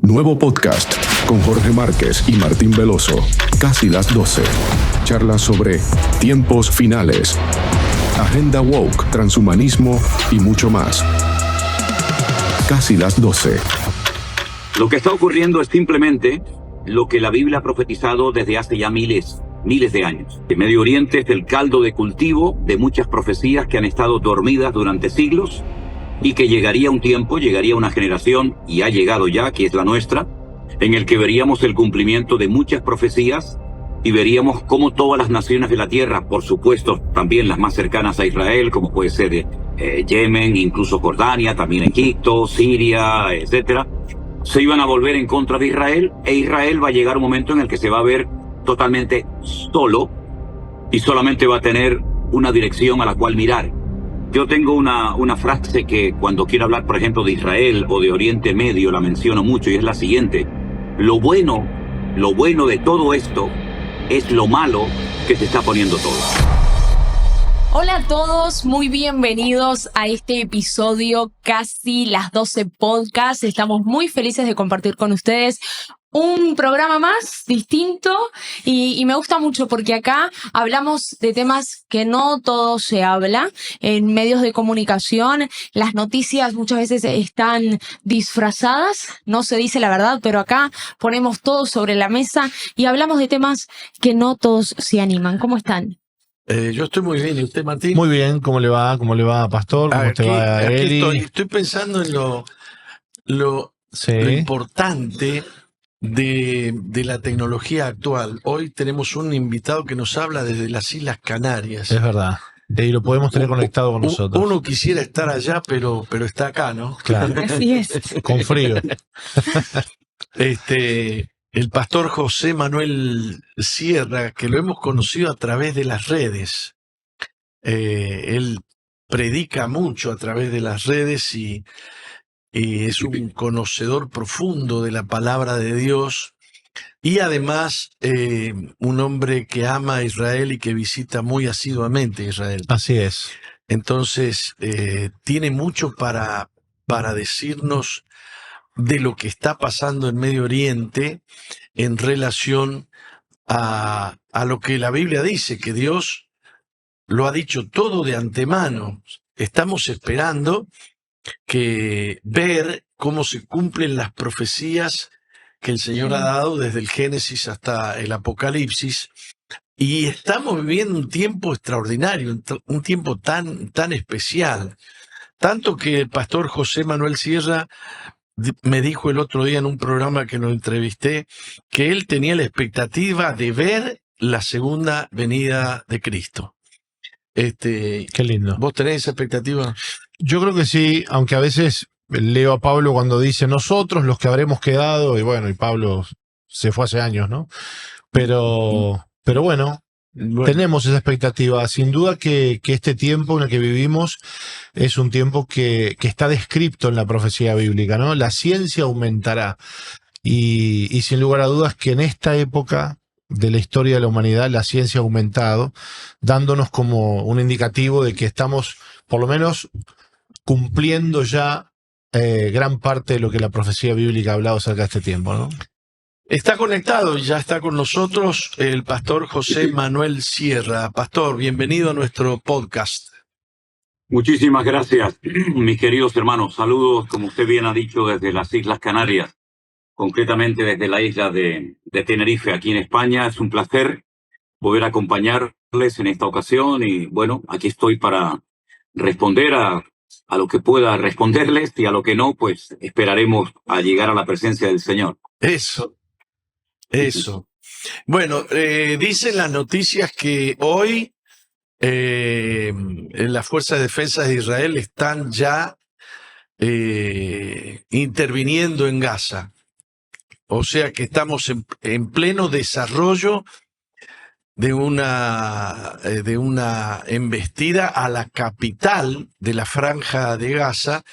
Nuevo podcast con Jorge Márquez y Martín Veloso. Casi las 12. Charlas sobre tiempos finales, agenda woke, transhumanismo y mucho más. Casi las 12. Lo que está ocurriendo es simplemente lo que la Biblia ha profetizado desde hace ya miles de años. El Medio Oriente es el caldo de cultivo de muchas profecías que han estado dormidas durante siglos y que llegaría un tiempo, llegaría una generación, y ha llegado ya, que es la nuestra, en el que veríamos el cumplimiento de muchas profecías y veríamos cómo todas las naciones de la tierra, por supuesto también las más cercanas a Israel, como puede ser Yemen, incluso Jordania, también Egipto, Siria, etcétera, se iban a volver en contra de Israel, e Israel va a llegar un momento en el que se va a ver totalmente solo y solamente va a tener una dirección a la cual mirar. Yo tengo una frase que cuando quiero hablar, por ejemplo, de Israel o de Oriente Medio, la menciono mucho, y es la siguiente: lo bueno de todo esto es lo malo que se está poniendo todo. Hola a todos, muy bienvenidos a este episodio Casi las 12 Podcast. Estamos muy felices de compartir con ustedes un programa más distinto y me gusta mucho porque acá hablamos de temas que no todo se habla en medios de comunicación. Las noticias muchas veces están disfrazadas, no se dice la verdad, pero acá ponemos todo sobre la mesa y hablamos de temas que no todos se animan. ¿Cómo están? Yo estoy muy bien. ¿Y usted, Martín? Muy bien. ¿Cómo le va? ¿Cómo le va, Pastor? ¿Cómo te va, Eli? Estoy pensando en lo importante de la tecnología actual. Hoy tenemos un invitado que nos habla desde las Islas Canarias. Es verdad. Y lo podemos tener conectado con nosotros. Uno quisiera estar allá, pero está acá, ¿no? Claro. Así es. Con frío. El pastor José Manuel Sierra, que lo hemos conocido a través de las redes. Él predica mucho a través de las redes y es un conocedor profundo de la palabra de Dios, y además un hombre que ama a Israel y que visita muy asiduamente Israel. Así es. Entonces tiene mucho para decirnos de lo que está pasando en Medio Oriente en relación a lo que la Biblia dice, que Dios lo ha dicho todo de antemano. Estamos esperando ver cómo se cumplen las profecías que el Señor ha dado desde el Génesis hasta el Apocalipsis, y estamos viviendo un tiempo extraordinario, un tiempo tan especial, tanto que el pastor José Manuel Sierra me dijo el otro día en un programa que lo entrevisté que él tenía la expectativa de ver la segunda venida de Cristo. Qué lindo. ¿Vos tenés esa expectativa? Yo creo que sí, aunque a veces leo a Pablo cuando dice nosotros los que habremos quedado, y bueno, y Pablo se fue hace años, ¿no? Pero bueno, tenemos esa expectativa. Sin duda que este tiempo en el que vivimos es un tiempo que está descrito en la profecía bíblica, ¿no? La ciencia aumentará y sin lugar a dudas que en esta época de la historia de la humanidad la ciencia ha aumentado, dándonos como un indicativo de que estamos por lo menos cumpliendo ya gran parte de lo que la profecía bíblica ha hablado acerca de este tiempo, ¿no? Está conectado y ya está con nosotros el pastor José Manuel Sierra. Pastor, bienvenido a nuestro podcast. Muchísimas gracias, mis queridos hermanos. Saludos, como usted bien ha dicho, desde las Islas Canarias, concretamente desde la isla de Tenerife, aquí en España. Es un placer poder acompañarles en esta ocasión y bueno, aquí estoy para responder a lo que pueda responderles, y a lo que no, pues esperaremos a llegar a la presencia del Señor. Eso. Bueno, dicen las noticias que hoy las fuerzas de defensa de Israel están ya interviniendo en Gaza. O sea que estamos en pleno desarrollo de una embestida a la capital de la Franja de Gaza,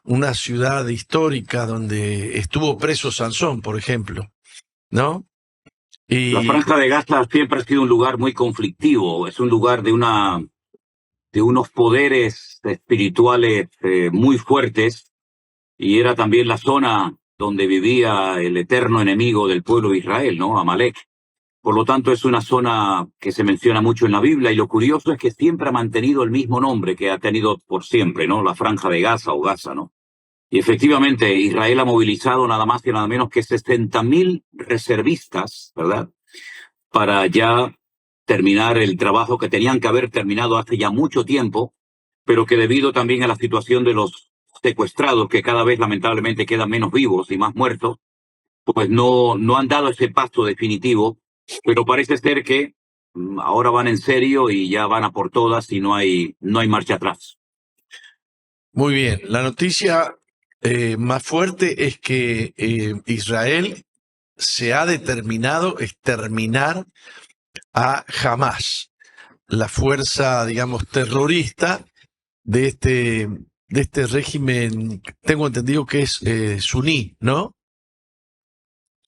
una ciudad histórica donde estuvo preso Sansón, por ejemplo, ¿no? La Franja de Gaza siempre ha sido un lugar muy conflictivo. Es un lugar de unos poderes espirituales muy fuertes, y era también la zona donde vivía el eterno enemigo del pueblo de Israel, ¿no? Amalek. Por lo tanto, es una zona que se menciona mucho en la Biblia, y lo curioso es que siempre ha mantenido el mismo nombre que ha tenido por siempre, ¿no? La Franja de Gaza o Gaza, ¿no? Y efectivamente, Israel ha movilizado nada más y nada menos que 60.000 reservistas, ¿verdad? Para ya terminar el trabajo que tenían que haber terminado hace ya mucho tiempo, pero que debido también a la situación de los secuestrados, que cada vez lamentablemente quedan menos vivos y más muertos, pues no han dado ese paso definitivo, pero parece ser que ahora van en serio y ya van a por todas y no hay marcha atrás. Muy bien, la noticia más fuerte es que Israel se ha determinado exterminar a Hamás, la fuerza, digamos, terrorista de este régimen, tengo entendido que es suní, ¿no?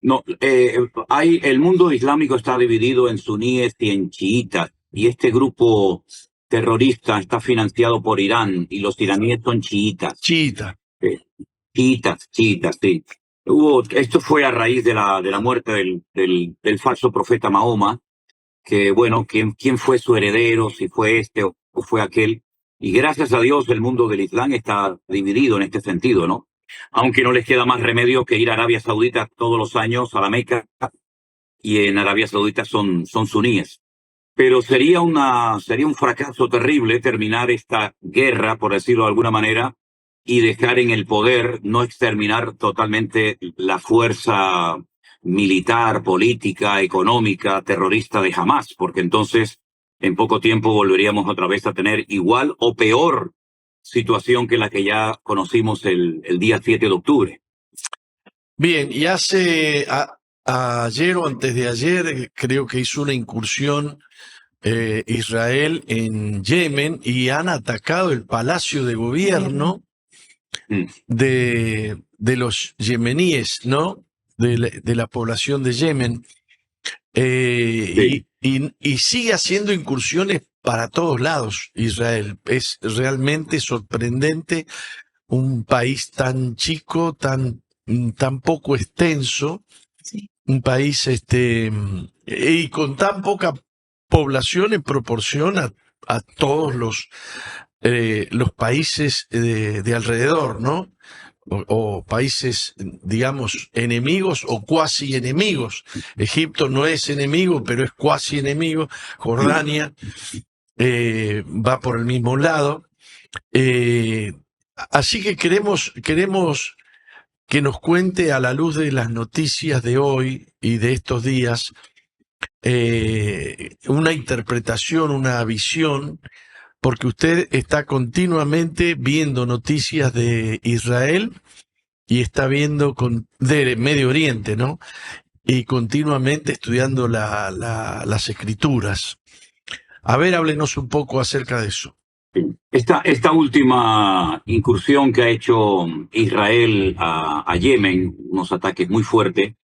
No, el mundo islámico está dividido en suníes y en chiitas, y este grupo terrorista está financiado por Irán, y los iraníes son chiitas. Chiita. Chiitas, sí. Esto fue a raíz de la muerte del falso profeta Mahoma, que bueno, quién fue su heredero, si fue este o fue aquel. Y gracias a Dios el mundo del Islam está dividido en este sentido, ¿no? Aunque no les queda más remedio que ir a Arabia Saudita todos los años a la Meca, y en Arabia Saudita son suníes. Pero sería un fracaso terrible terminar esta guerra, por decirlo de alguna manera, y dejar en el poder, no exterminar totalmente la fuerza militar, política, económica, terrorista de Hamás, porque entonces en poco tiempo volveríamos otra vez a tener igual o peor situación que la que ya conocimos el día 7 de octubre. Bien, y ayer o antes de ayer creo que hizo una incursión Israel en Yemen y han atacado el palacio de gobierno de los yemeníes, ¿no? De la población de Yemen. Sí. Y sigue haciendo incursiones para todos lados, Israel. Es realmente sorprendente un país tan chico, tan poco extenso, Sí. un país y con tan poca población en proporción a todos los países de alrededor, ¿no? O países, digamos, enemigos o cuasi enemigos. Egipto no es enemigo, pero es cuasi enemigo. Jordania va por el mismo lado. Así que queremos que nos cuente, a la luz de las noticias de hoy y de estos días, una interpretación, una visión, porque usted está continuamente viendo noticias de Israel y está viendo de Medio Oriente, ¿no? Y continuamente estudiando las escrituras. A ver, háblenos un poco acerca de eso. Esta última incursión que ha hecho Israel a Yemen, unos ataques muy fuertes,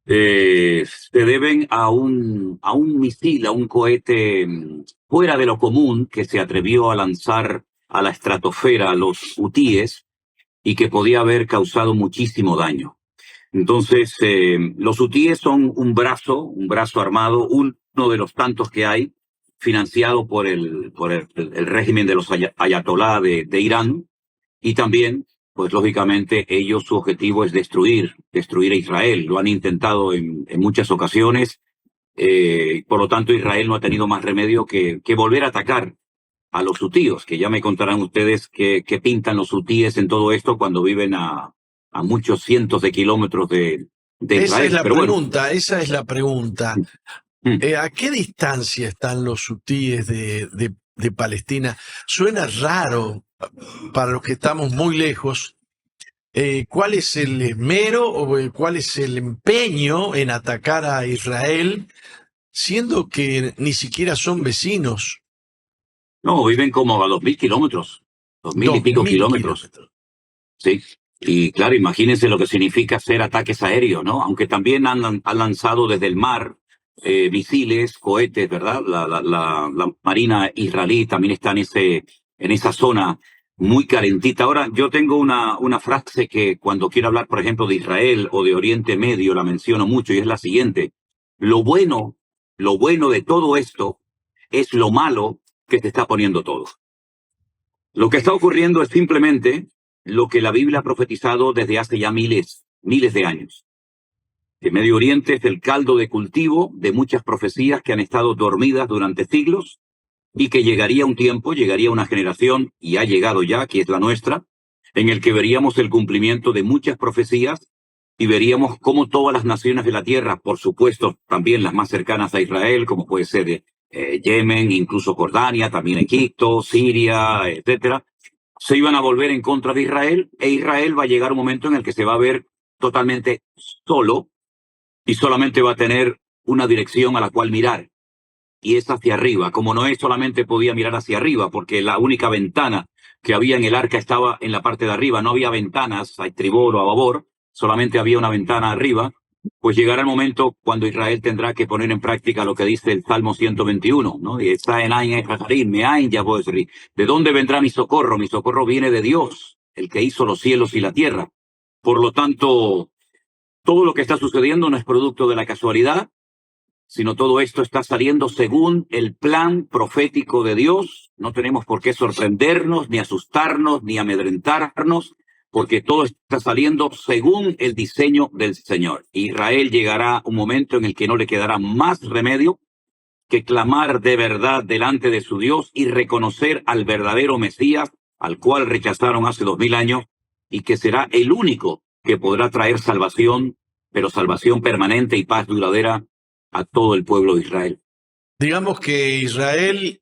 se deben a un misil, a un cohete fuera de lo común que se atrevió a lanzar a la estratosfera los hutíes y que podía haber causado muchísimo daño. Entonces, los hutíes son un brazo armado, uno de los tantos que hay, financiado por el régimen de los ayatolá de Irán, y también, pues lógicamente, su objetivo es destruir a Israel. Lo han intentado en muchas ocasiones, por lo tanto Israel no ha tenido más remedio que volver a atacar a los hutíes, que ya me contarán ustedes qué pintan los hutíes en todo esto cuando viven a muchos cientos de kilómetros de Israel. Esa es la pregunta. ¿A qué distancia están los hutíes de Palestina? Suena raro para los que estamos muy lejos. ¿Cuál es el esmero o cuál es el empeño en atacar a Israel, siendo que ni siquiera son vecinos? No, viven como a 2.000 kilómetros, 2.000 y pico kilómetros. Sí. Y claro, imagínense lo que significa hacer ataques aéreos, ¿no? Aunque también han lanzado desde el mar misiles, cohetes, ¿verdad? La Marina israelí también está en esa zona muy calentita. Ahora, yo tengo una frase que cuando quiero hablar, por ejemplo, de Israel o de Oriente Medio, la menciono mucho y es la siguiente. Lo bueno de todo esto es lo malo que se está poniendo todo. Lo que está ocurriendo es simplemente lo que la Biblia ha profetizado desde hace ya miles de años. Que Medio Oriente es el caldo de cultivo de muchas profecías que han estado dormidas durante siglos y que llegaría un tiempo, llegaría una generación, y ha llegado ya, que es la nuestra, en el que veríamos el cumplimiento de muchas profecías y veríamos cómo todas las naciones de la tierra, por supuesto también las más cercanas a Israel, como puede ser Yemen, incluso Jordania, también Egipto, Siria, etcétera, se iban a volver en contra de Israel, e Israel va a llegar un momento en el que se va a ver totalmente solo y solamente va a tener una dirección a la cual mirar, y es hacia arriba. Como Noé solamente podía mirar hacia arriba, porque la única ventana que había en el arca estaba en la parte de arriba, no había ventanas a estribor o a babor, solamente había una ventana arriba, pues llegará el momento cuando Israel tendrá que poner en práctica lo que dice el Salmo 121, ¿no? ¿De dónde vendrá mi socorro? Mi socorro viene de Dios, el que hizo los cielos y la tierra. Por lo tanto, todo lo que está sucediendo no es producto de la casualidad, sino todo esto está saliendo según el plan profético de Dios. No tenemos por qué sorprendernos, ni asustarnos, ni amedrentarnos, porque todo está saliendo según el diseño del Señor. Israel llegará un momento en el que no le quedará más remedio que clamar de verdad delante de su Dios y reconocer al verdadero Mesías, al cual rechazaron hace 2000 años, y que será el único que podrá traer salvación, pero salvación permanente y paz duradera a todo el pueblo de Israel. Digamos que Israel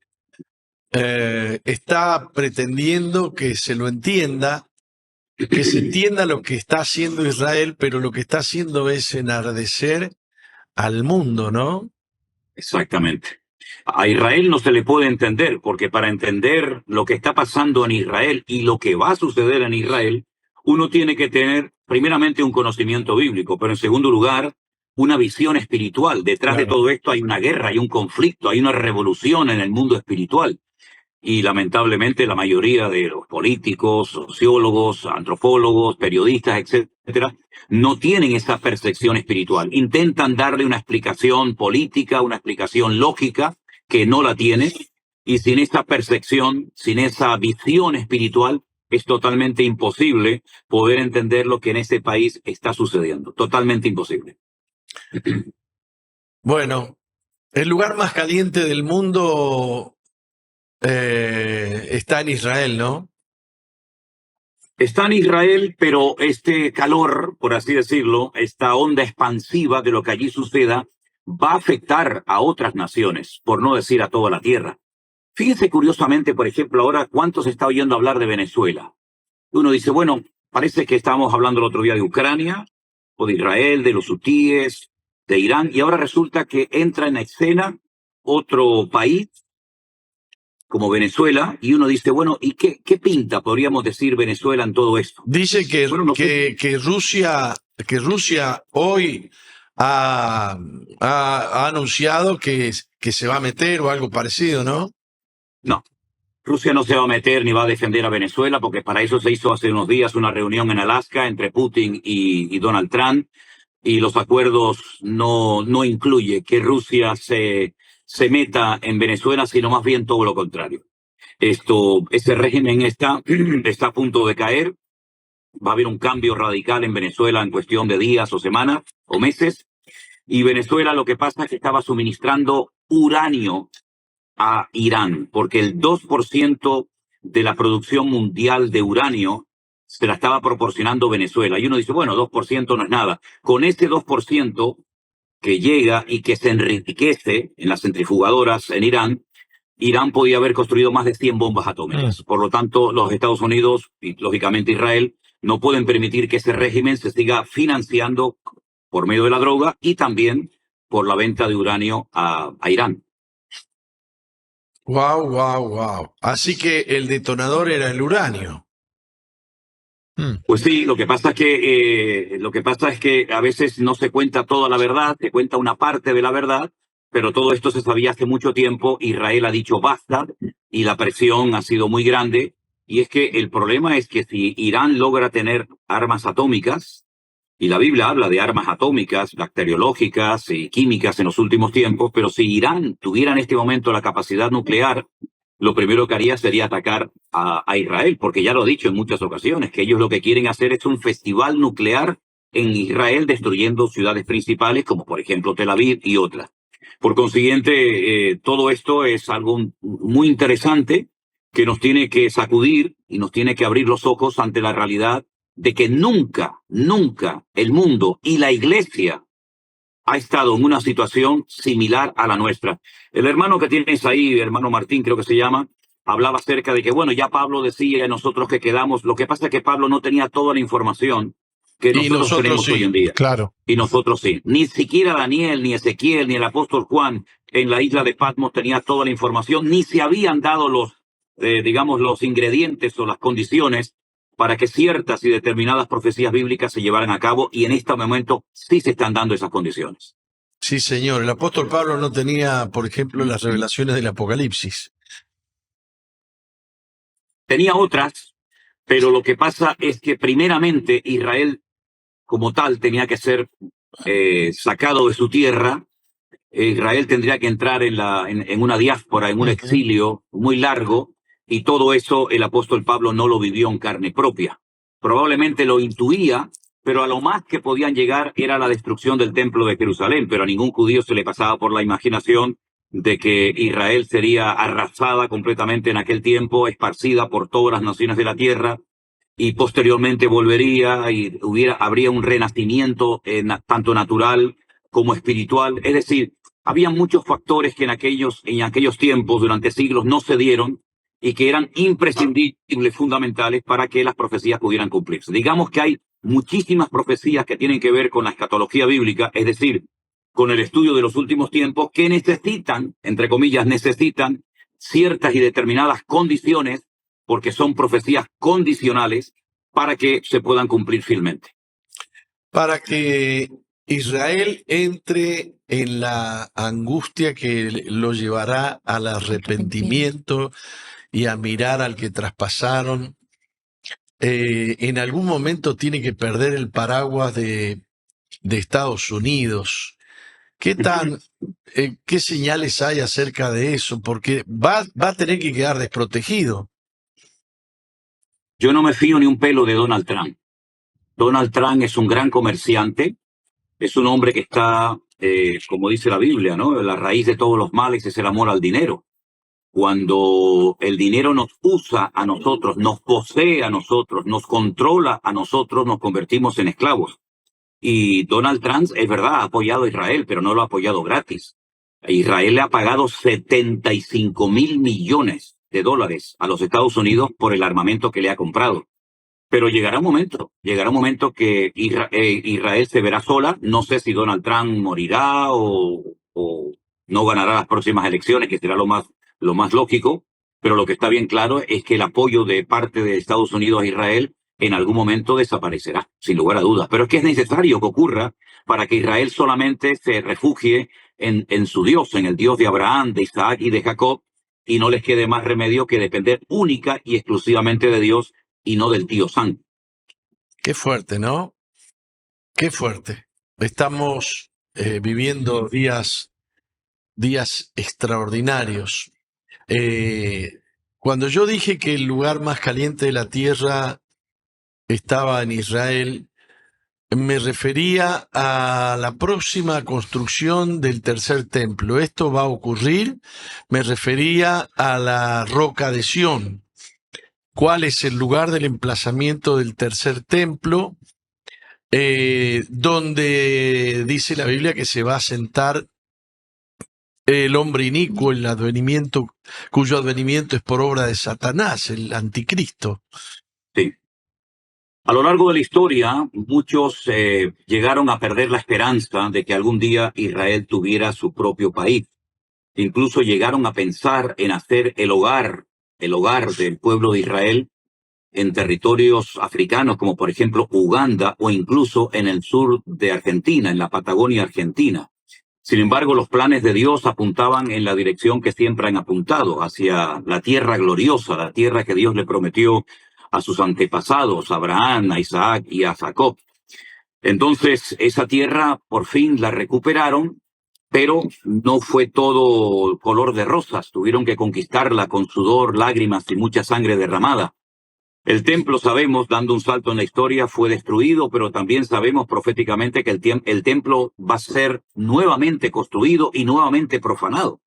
está pretendiendo que se lo entienda, que se entienda lo que está haciendo Israel, pero lo que está haciendo es enardecer al mundo, ¿no? Exactamente. A Israel no se le puede entender, porque para entender lo que está pasando en Israel y lo que va a suceder en Israel, uno tiene que tener primeramente un conocimiento bíblico, pero en segundo lugar, una visión espiritual. Detrás de todo esto hay una guerra, hay un conflicto, hay una revolución en el mundo espiritual. Y lamentablemente la mayoría de los políticos, sociólogos, antropólogos, periodistas, etcétera, no tienen esa percepción espiritual. Intentan darle una explicación política, una explicación lógica, que no la tiene, y sin esa percepción, sin esa visión espiritual, es totalmente imposible poder entender lo que en ese país está sucediendo. Totalmente imposible. Bueno, el lugar más caliente del mundo está en Israel, ¿no? Está en Israel, pero este calor, por así decirlo, esta onda expansiva de lo que allí suceda, va a afectar a otras naciones, por no decir a toda la tierra. Fíjense curiosamente, por ejemplo, ahora cuánto se está oyendo hablar de Venezuela. Uno dice, bueno, parece que estábamos hablando el otro día de Ucrania, o de Israel, de los hutíes, de Irán, y ahora resulta que entra en escena otro país como Venezuela, y uno dice, bueno, ¿y qué pinta, podríamos decir, Venezuela en todo esto? Dice que, Bueno, no sé. que Rusia hoy ha anunciado que se va a meter o algo parecido, ¿no? No, Rusia no se va a meter ni va a defender a Venezuela, porque para eso se hizo hace unos días una reunión en Alaska entre Putin y Donald Trump, y los acuerdos no incluye que Rusia se meta en Venezuela, sino más bien todo lo contrario. Ese régimen está a punto de caer. Va a haber un cambio radical en Venezuela en cuestión de días o semanas o meses. Y Venezuela lo que pasa es que estaba suministrando uranio a Irán, porque el 2% de la producción mundial de uranio se la estaba proporcionando Venezuela. Y uno dice, bueno, 2% no es nada. Con ese 2% que llega y que se enriquece en las centrifugadoras en Irán, Irán podía haber construido más de 100 bombas atómicas. Por lo tanto, los Estados Unidos y, lógicamente, Israel no pueden permitir que ese régimen se siga financiando por medio de la droga y también por la venta de uranio a Irán. Wow, wow, wow. Así que el detonador era el uranio. Pues sí, lo que pasa es que a veces no se cuenta toda la verdad, se cuenta una parte de la verdad, pero todo esto se sabía hace mucho tiempo. Israel ha dicho basta y la presión ha sido muy grande y es que el problema es que si Irán logra tener armas atómicas, y la Biblia habla de armas atómicas, bacteriológicas y químicas en los últimos tiempos, pero si Irán tuviera en este momento la capacidad nuclear, lo primero que haría sería atacar a Israel, porque ya lo he dicho en muchas ocasiones, que ellos lo que quieren hacer es un festival nuclear en Israel, destruyendo ciudades principales, como por ejemplo Tel Aviv y otras. Por consiguiente, todo esto es algo muy interesante que nos tiene que sacudir y nos tiene que abrir los ojos ante la realidad de que nunca, nunca el mundo y la iglesia ha estado en una situación similar a la nuestra. El hermano que tienes ahí, hermano Martín creo que se llama, hablaba acerca de que, bueno, ya Pablo decía, nosotros que quedamos, lo que pasa es que Pablo no tenía toda la información que nosotros tenemos sí, hoy en día. Claro. Y nosotros sí. Ni siquiera Daniel, ni Ezequiel, ni el apóstol Juan en la isla de Patmos tenía toda la información, ni se habían dado los ingredientes o las condiciones para que ciertas y determinadas profecías bíblicas se llevaran a cabo, y en este momento sí se están dando esas condiciones. Sí, señor. El apóstol Pablo no tenía, por ejemplo, las revelaciones del Apocalipsis. Tenía otras, pero lo que pasa es que primeramente Israel como tal tenía que ser sacado de su tierra. Israel tendría que entrar en una diáspora, en un exilio muy largo, y todo eso el apóstol Pablo no lo vivió en carne propia. Probablemente lo intuía, pero a lo más que podían llegar era la destrucción del templo de Jerusalén, pero a ningún judío se le pasaba por la imaginación de que Israel sería arrasada completamente en aquel tiempo, esparcida por todas las naciones de la tierra, y posteriormente volvería y habría un renacimiento tanto natural como espiritual. Es decir, había muchos factores que en aquellos tiempos, durante siglos, no se dieron y que eran imprescindibles, fundamentales para que las profecías pudieran cumplirse. Digamos que hay muchísimas profecías que tienen que ver con la escatología bíblica, es decir, con el estudio de los últimos tiempos, que necesitan, entre comillas, necesitan ciertas y determinadas condiciones, porque son profecías condicionales, para que se puedan cumplir fielmente. Para que Israel entre en la angustia que lo llevará al arrepentimiento y a mirar al que traspasaron, en algún momento tiene que perder el paraguas de Estados Unidos. ¿Qué señales hay acerca de eso? Porque va a tener que quedar desprotegido. Yo no me fío ni un pelo de Donald Trump. Donald Trump es un gran comerciante, es un hombre que está, como dice la Biblia, ¿no? La raíz de todos los males es el amor al dinero. Cuando el dinero nos usa a nosotros, nos posee a nosotros, nos controla a nosotros, nos convertimos en esclavos. Y Donald Trump, es verdad, ha apoyado a Israel, pero no lo ha apoyado gratis. Israel le ha pagado 75,000 millones de dólares a los Estados Unidos por el armamento que le ha comprado. Pero llegará un momento que Israel se verá sola. No sé si Donald Trump morirá o no ganará las próximas elecciones, que será lo más lógico, pero lo que está bien claro es que el apoyo de parte de Estados Unidos a Israel en algún momento desaparecerá, sin lugar a dudas. Pero es que es necesario que ocurra para que Israel solamente se refugie en su Dios, en el Dios de Abraham, de Isaac y de Jacob, y no les quede más remedio que depender única y exclusivamente de Dios y no del tío Sam. Qué fuerte, ¿no? Qué fuerte. Estamos viviendo días extraordinarios. Cuando yo dije que el lugar más caliente de la tierra estaba en Israel, me refería a la próxima construcción del tercer templo. Esto va a ocurrir. Me refería a la roca de Sión. ¿Cuál es el lugar del emplazamiento del tercer templo? Donde dice la Biblia que se va a sentar el hombre inicuo, cuyo advenimiento es por obra de Satanás, el anticristo. Sí. A lo largo de la historia, muchos llegaron a perder la esperanza de que algún día Israel tuviera su propio país. Incluso llegaron a pensar en hacer el hogar del pueblo de Israel en territorios africanos, como por ejemplo Uganda, o incluso en el sur de Argentina, en la Patagonia argentina. Sin embargo, los planes de Dios apuntaban en la dirección que siempre han apuntado, hacia la tierra gloriosa, la tierra que Dios le prometió a sus antepasados, a Abraham, a Isaac y a Jacob. Entonces, esa tierra por fin la recuperaron, pero no fue todo color de rosas. Tuvieron que conquistarla con sudor, lágrimas y mucha sangre derramada. El templo, sabemos, dando un salto en la historia, fue destruido, pero también sabemos proféticamente que el templo va a ser nuevamente construido y nuevamente profanado.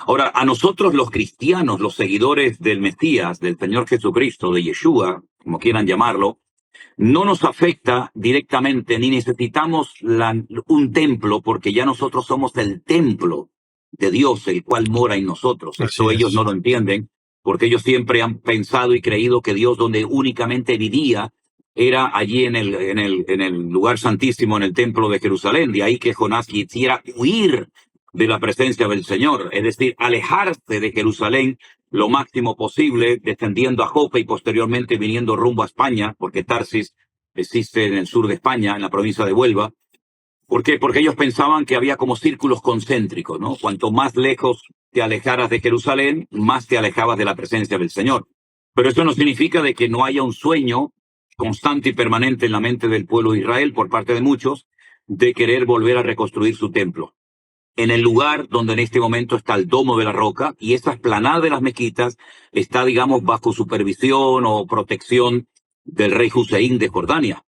Ahora, a nosotros los cristianos, los seguidores del Mesías, del Señor Jesucristo, de Yeshua, como quieran llamarlo, no nos afecta directamente ni necesitamos un templo, porque ya nosotros somos el templo de Dios, el cual mora en nosotros. Eso ellos no lo entienden, porque ellos siempre han pensado y creído que Dios donde únicamente vivía era allí en el lugar santísimo, en el templo de Jerusalén. De ahí que Jonás quisiera huir de la presencia del Señor, es decir, alejarse de Jerusalén lo máximo posible, descendiendo a Jope y posteriormente viniendo rumbo a España, porque Tarsis existe en el sur de España, en la provincia de Huelva. ¿Por qué? Porque ellos pensaban que había como círculos concéntricos, ¿no? Cuanto más lejos te alejaras de Jerusalén, más te alejabas de la presencia del Señor. Pero eso no significa de que no haya un sueño constante y permanente en la mente del pueblo de Israel, por parte de muchos, de querer volver a reconstruir su templo. En el lugar donde en este momento está el Domo de la Roca, y esa explanada de las mezquitas está, digamos, bajo supervisión o protección del rey Hussein de Jordania.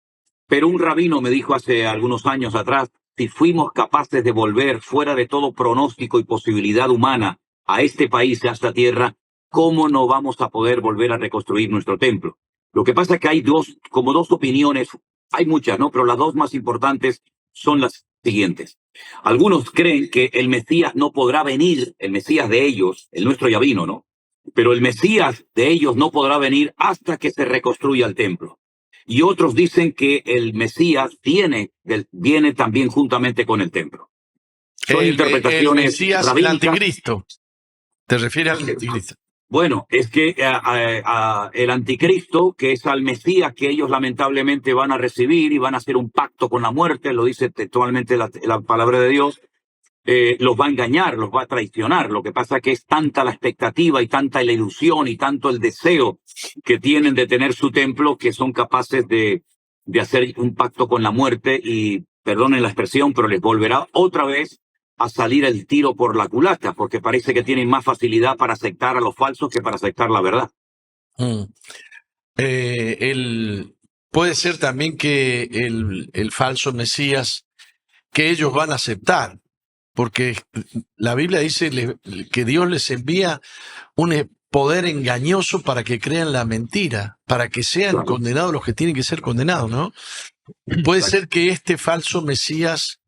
Pero un rabino me dijo hace algunos años atrás, si fuimos capaces de volver fuera de todo pronóstico y posibilidad humana a este país, a esta tierra, ¿cómo no vamos a poder volver a reconstruir nuestro templo? Lo que pasa es que hay dos opiniones, hay muchas, ¿no? Pero las dos más importantes son las siguientes. Algunos creen que el Mesías no podrá venir, el Mesías de ellos, el nuestro ya vino, ¿no? Pero el Mesías de ellos no podrá venir hasta que se reconstruya el templo. Y otros dicen que el Mesías viene también juntamente con el templo. Son interpretaciones el Mesías, rabínicas. El anticristo. ¿Te refieres al anticristo? Bueno, es que el anticristo, que es al Mesías que ellos lamentablemente van a recibir y van a hacer un pacto con la muerte, lo dice textualmente la palabra de Dios, los va a engañar, los va a traicionar. Lo que pasa es que es tanta la expectativa y tanta la ilusión y tanto el deseo que tienen de tener su templo que son capaces de hacer un pacto con la muerte y, perdonen la expresión, pero les volverá otra vez a salir el tiro por la culata, porque parece que tienen más facilidad para aceptar a los falsos que para aceptar la verdad. Puede ser también que el falso Mesías que ellos van a aceptar, porque la Biblia dice que Dios les envía un poder engañoso para que crean la mentira, para que sean condenados los que tienen que ser condenados, ¿no? Puede ser que este falso Mesías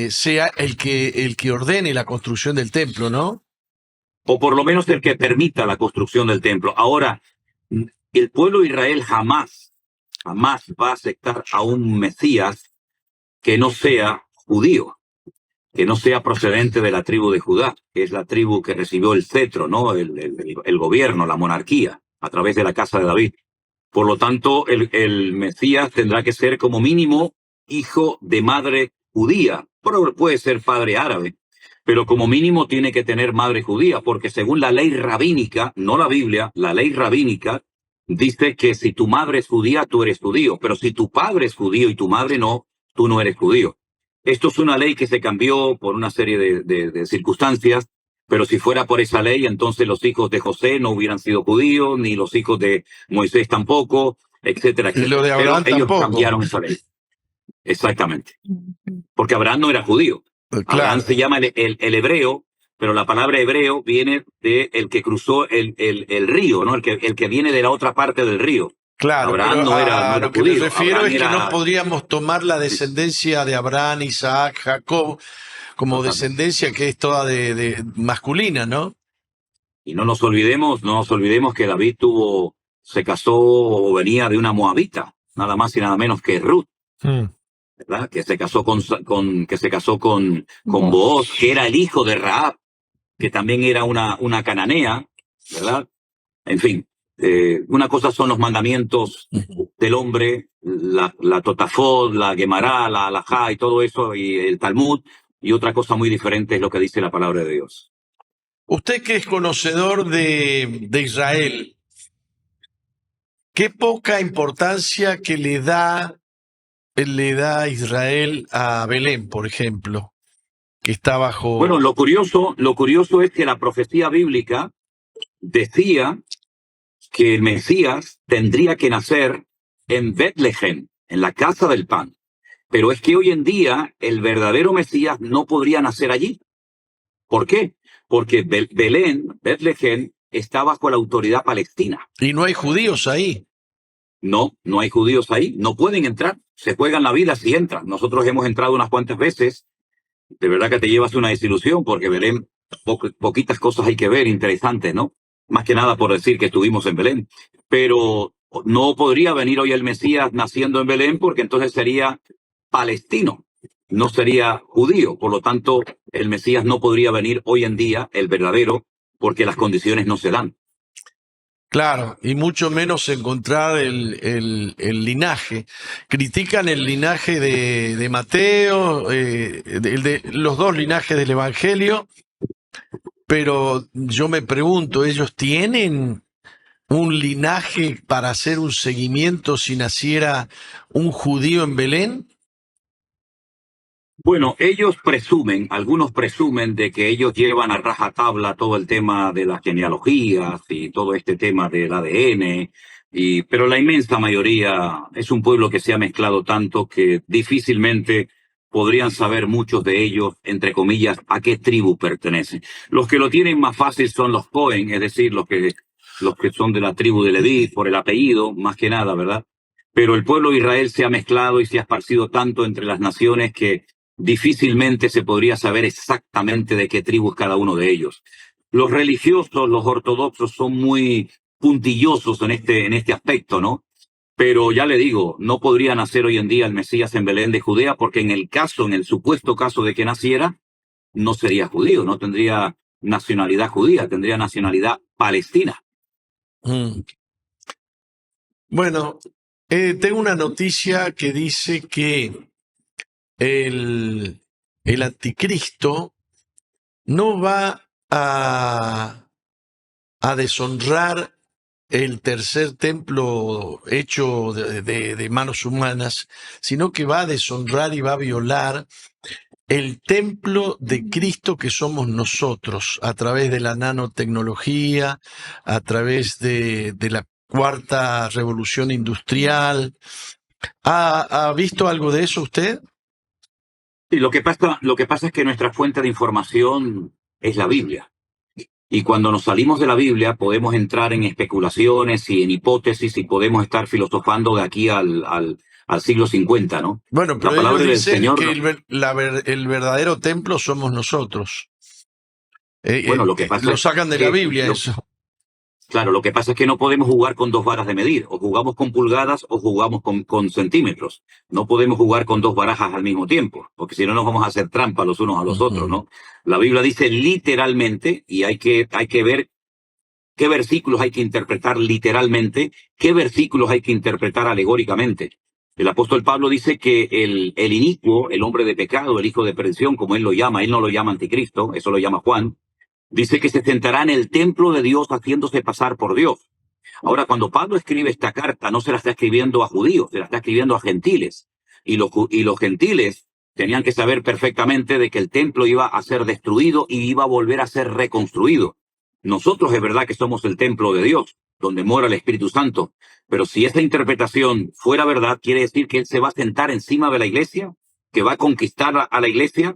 sea el que ordene la construcción del templo, ¿no? O por lo menos el que permita la construcción del templo. Ahora, el pueblo de Israel jamás va a aceptar a un Mesías que no sea judío, que no sea procedente de la tribu de Judá, que es la tribu que recibió el cetro, ¿no? El gobierno, la monarquía, a través de la casa de David. Por lo tanto, el Mesías tendrá que ser como mínimo hijo de madre judía, pero puede ser padre árabe, pero como mínimo tiene que tener madre judía, porque según la ley rabínica, no la Biblia, la ley rabínica dice que si tu madre es judía, tú eres judío, pero si tu padre es judío y tu madre no, tú no eres judío. Esto es una ley que se cambió por una serie de circunstancias, pero si fuera por esa ley, entonces los hijos de José no hubieran sido judíos, ni los hijos de Moisés tampoco, etcétera, etcétera. Y lo de Abraham pero ellos tampoco. cambiaron esa ley. Exactamente. Porque Abraham no era judío. Claro. Abraham se llama el hebreo, pero la palabra hebreo viene de el que cruzó el río, ¿no? El que viene de la otra parte del río. Claro, Abraham pero no era lo que judío. me refiero Abraham es que era- no podríamos tomar la descendencia de Abraham, Isaac, Jacob como descendencia que es toda de masculina, ¿no? Y no nos olvidemos que David se casó o venía de una moabita, nada más y nada menos que Ruth, ¿verdad? Que se casó con Booz, que era el hijo de Rahab, que también era una cananea, ¿verdad? En fin, una cosa son los mandamientos del hombre, la Totafot, la Gemara, la Halajá y todo eso, y el Talmud, y otra cosa muy diferente es lo que dice la palabra de Dios. Usted que es conocedor de Israel, qué poca importancia que le da Israel a Belén, por ejemplo, que está bajo... Bueno, lo curioso es que la profecía bíblica decía que el Mesías tendría que nacer en Betlehem, en la casa del pan. Pero es que hoy en día el verdadero Mesías no podría nacer allí. ¿Por qué? Porque Belén, Betlehem, está bajo la autoridad palestina. Y no hay judíos ahí. No hay judíos ahí. No pueden entrar. Se juegan la vida si entran. Nosotros hemos entrado unas cuantas veces. De verdad que te llevas una desilusión porque Belén, poquitas cosas hay que ver interesantes, ¿no? Más que nada por decir que estuvimos en Belén. Pero no podría venir hoy el Mesías naciendo en Belén porque entonces sería palestino, no sería judío. Por lo tanto, el Mesías no podría venir hoy en día, el verdadero, porque las condiciones no se dan. Claro, y mucho menos encontrar el linaje. Critican el linaje de Mateo, de los dos linajes del Evangelio, pero yo me pregunto, ¿ellos tienen un linaje para hacer un seguimiento si naciera un judío en Belén? Bueno, algunos presumen de que ellos llevan a rajatabla todo el tema de las genealogías y todo este tema del ADN, pero la inmensa mayoría es un pueblo que se ha mezclado tanto que difícilmente podrían saber muchos de ellos, entre comillas, a qué tribu pertenecen. Los que lo tienen más fácil son los Cohen, es decir, los que son de la tribu de Leví, por el apellido, más que nada, ¿verdad? Pero el pueblo de Israel se ha mezclado y se ha esparcido tanto entre las naciones que difícilmente se podría saber exactamente de qué tribu es cada uno de ellos. Los religiosos, los ortodoxos, son muy puntillosos en este aspecto, ¿no? Pero ya le digo, no podría nacer hoy en día el Mesías en Belén de Judea, porque en el supuesto caso de que naciera, no sería judío, no tendría nacionalidad judía, tendría nacionalidad palestina. Bueno, tengo una noticia que dice que el anticristo no va a deshonrar el tercer templo hecho de manos humanas, sino que va a deshonrar y va a violar el templo de Cristo que somos nosotros, a través de la nanotecnología, a través de la cuarta revolución industrial. ¿Ha visto algo de eso usted? Y lo que pasa es que nuestra fuente de información es la Biblia. Y cuando nos salimos de la Biblia podemos entrar en especulaciones y en hipótesis y podemos estar filosofando de aquí al siglo 50, ¿no? Bueno, pero la palabra ellos del dicen Señor, que el verdadero templo somos nosotros. Bueno, lo que pasa lo sacan de la Biblia eso. Claro, lo que pasa es que no podemos jugar con dos varas de medir. O jugamos con pulgadas o jugamos con centímetros. No podemos jugar con dos barajas al mismo tiempo, porque si no nos vamos a hacer trampa los unos a los otros, ¿no? La Biblia dice literalmente, y hay que ver qué versículos hay que interpretar literalmente, qué versículos hay que interpretar alegóricamente. El apóstol Pablo dice que el inicuo, el hombre de pecado, el hijo de perdición, como él lo llama, él no lo llama anticristo, eso lo llama Juan, dice que se sentará en el templo de Dios haciéndose pasar por Dios. Ahora, cuando Pablo escribe esta carta, no se la está escribiendo a judíos, se la está escribiendo a gentiles. Y los gentiles tenían que saber perfectamente de que el templo iba a ser destruido y iba a volver a ser reconstruido. Nosotros es verdad que somos el templo de Dios, donde mora el Espíritu Santo. Pero si esa interpretación fuera verdad, quiere decir que Él se va a sentar encima de la iglesia, que va a conquistar a la iglesia.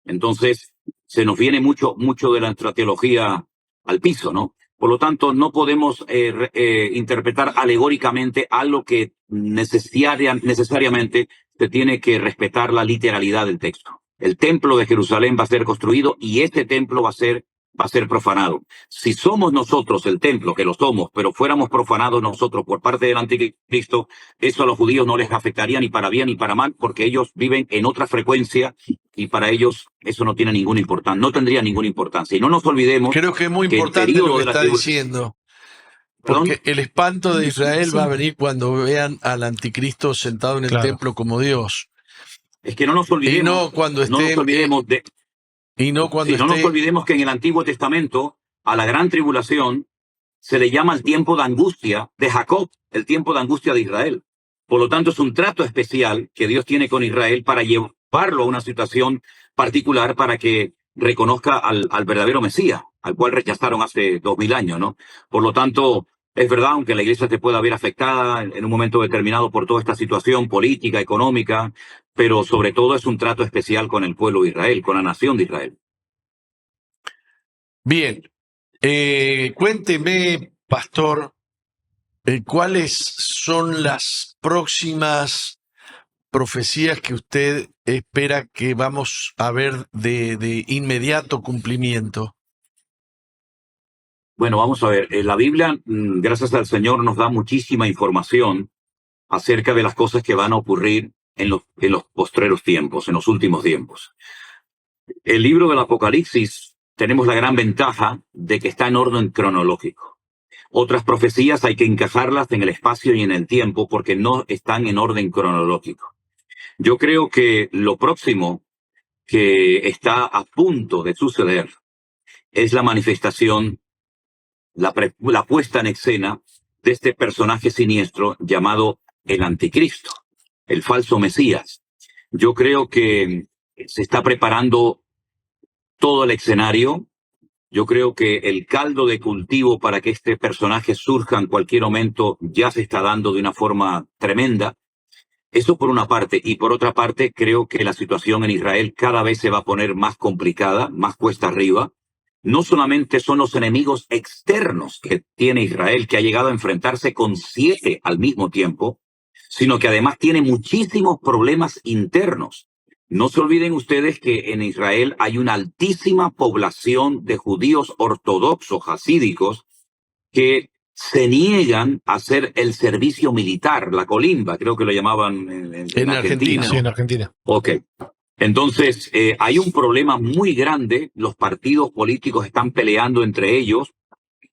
Entonces se nos viene mucho de nuestra teología al piso, ¿no? Por lo tanto, no podemos interpretar alegóricamente algo que necesariamente se tiene que respetar la literalidad del texto. El templo de Jerusalén va a ser construido y este templo va a ser profanado. Si somos nosotros el templo, que lo somos, pero fuéramos profanados nosotros por parte del anticristo, eso a los judíos no les afectaría ni para bien ni para mal, porque ellos viven en otra frecuencia y para ellos eso no tiene ninguna importancia, no tendría ninguna importancia. Y no nos olvidemos. Creo que es muy importante lo que está diciendo. Porque el espanto de Israel va a venir cuando vean al anticristo sentado en el templo como Dios. Es que no nos Y olvidemos, no cuando no nos esté, olvidemos de, y no cuando sí, no nos esté. olvidemos que en el Antiguo Testamento a la gran tribulación se le llama el tiempo de angustia de Jacob, el tiempo de angustia de Israel. Por lo tanto, es un trato especial que Dios tiene con Israel para llevarlo a una situación particular para que reconozca al verdadero Mesías, al cual rechazaron hace 2000 años, ¿no? Por lo tanto, es verdad, aunque la iglesia se pueda ver afectada en un momento determinado por toda esta situación política, económica, pero sobre todo es un trato especial con el pueblo de Israel, con la nación de Israel. Bien, cuénteme, pastor, ¿cuáles son las próximas profecías que usted espera que vamos a ver de inmediato cumplimiento? Bueno, vamos a ver, la Biblia, gracias al Señor, nos da muchísima información acerca de las cosas que van a ocurrir en los postreros tiempos, en los últimos tiempos. El libro del Apocalipsis tenemos la gran ventaja de que está en orden cronológico. Otras profecías hay que encajarlas en el espacio y en el tiempo porque no están en orden cronológico. Yo creo que lo próximo que está a punto de suceder es la manifestación, la puesta en escena de este personaje siniestro llamado el Anticristo, el falso Mesías. Yo creo que se está preparando todo el escenario. Yo creo que el caldo de cultivo para que este personaje surja en cualquier momento ya se está dando de una forma tremenda. Eso por una parte. Y por otra parte, creo que la situación en Israel cada vez se va a poner más complicada, más cuesta arriba. No solamente son los enemigos externos que tiene Israel, que ha llegado a enfrentarse con 7 al mismo tiempo, sino que además tiene muchísimos problemas internos. No se olviden ustedes que en Israel hay una altísima población de judíos ortodoxos hasídicos que se niegan a hacer el servicio militar, la colimba, creo que lo llamaban en Argentina. Sí, en Argentina. Ok. Entonces, hay un problema muy grande. Los partidos políticos están peleando entre ellos.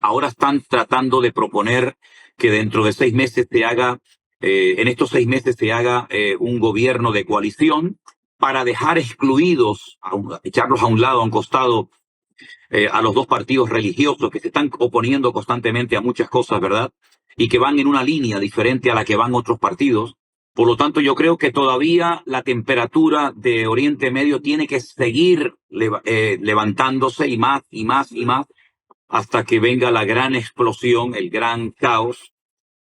Ahora están tratando de proponer que dentro de 6 meses se haga, en estos 6 meses se haga un gobierno de coalición para dejar excluidos, echarlos a un lado, a un costado, a los dos partidos religiosos que se están oponiendo constantemente a muchas cosas, ¿verdad? Y que van en una línea diferente a la que van otros partidos. Por lo tanto, yo creo que todavía la temperatura de Oriente Medio tiene que seguir levantándose y más y más y más hasta que venga la gran explosión, el gran caos,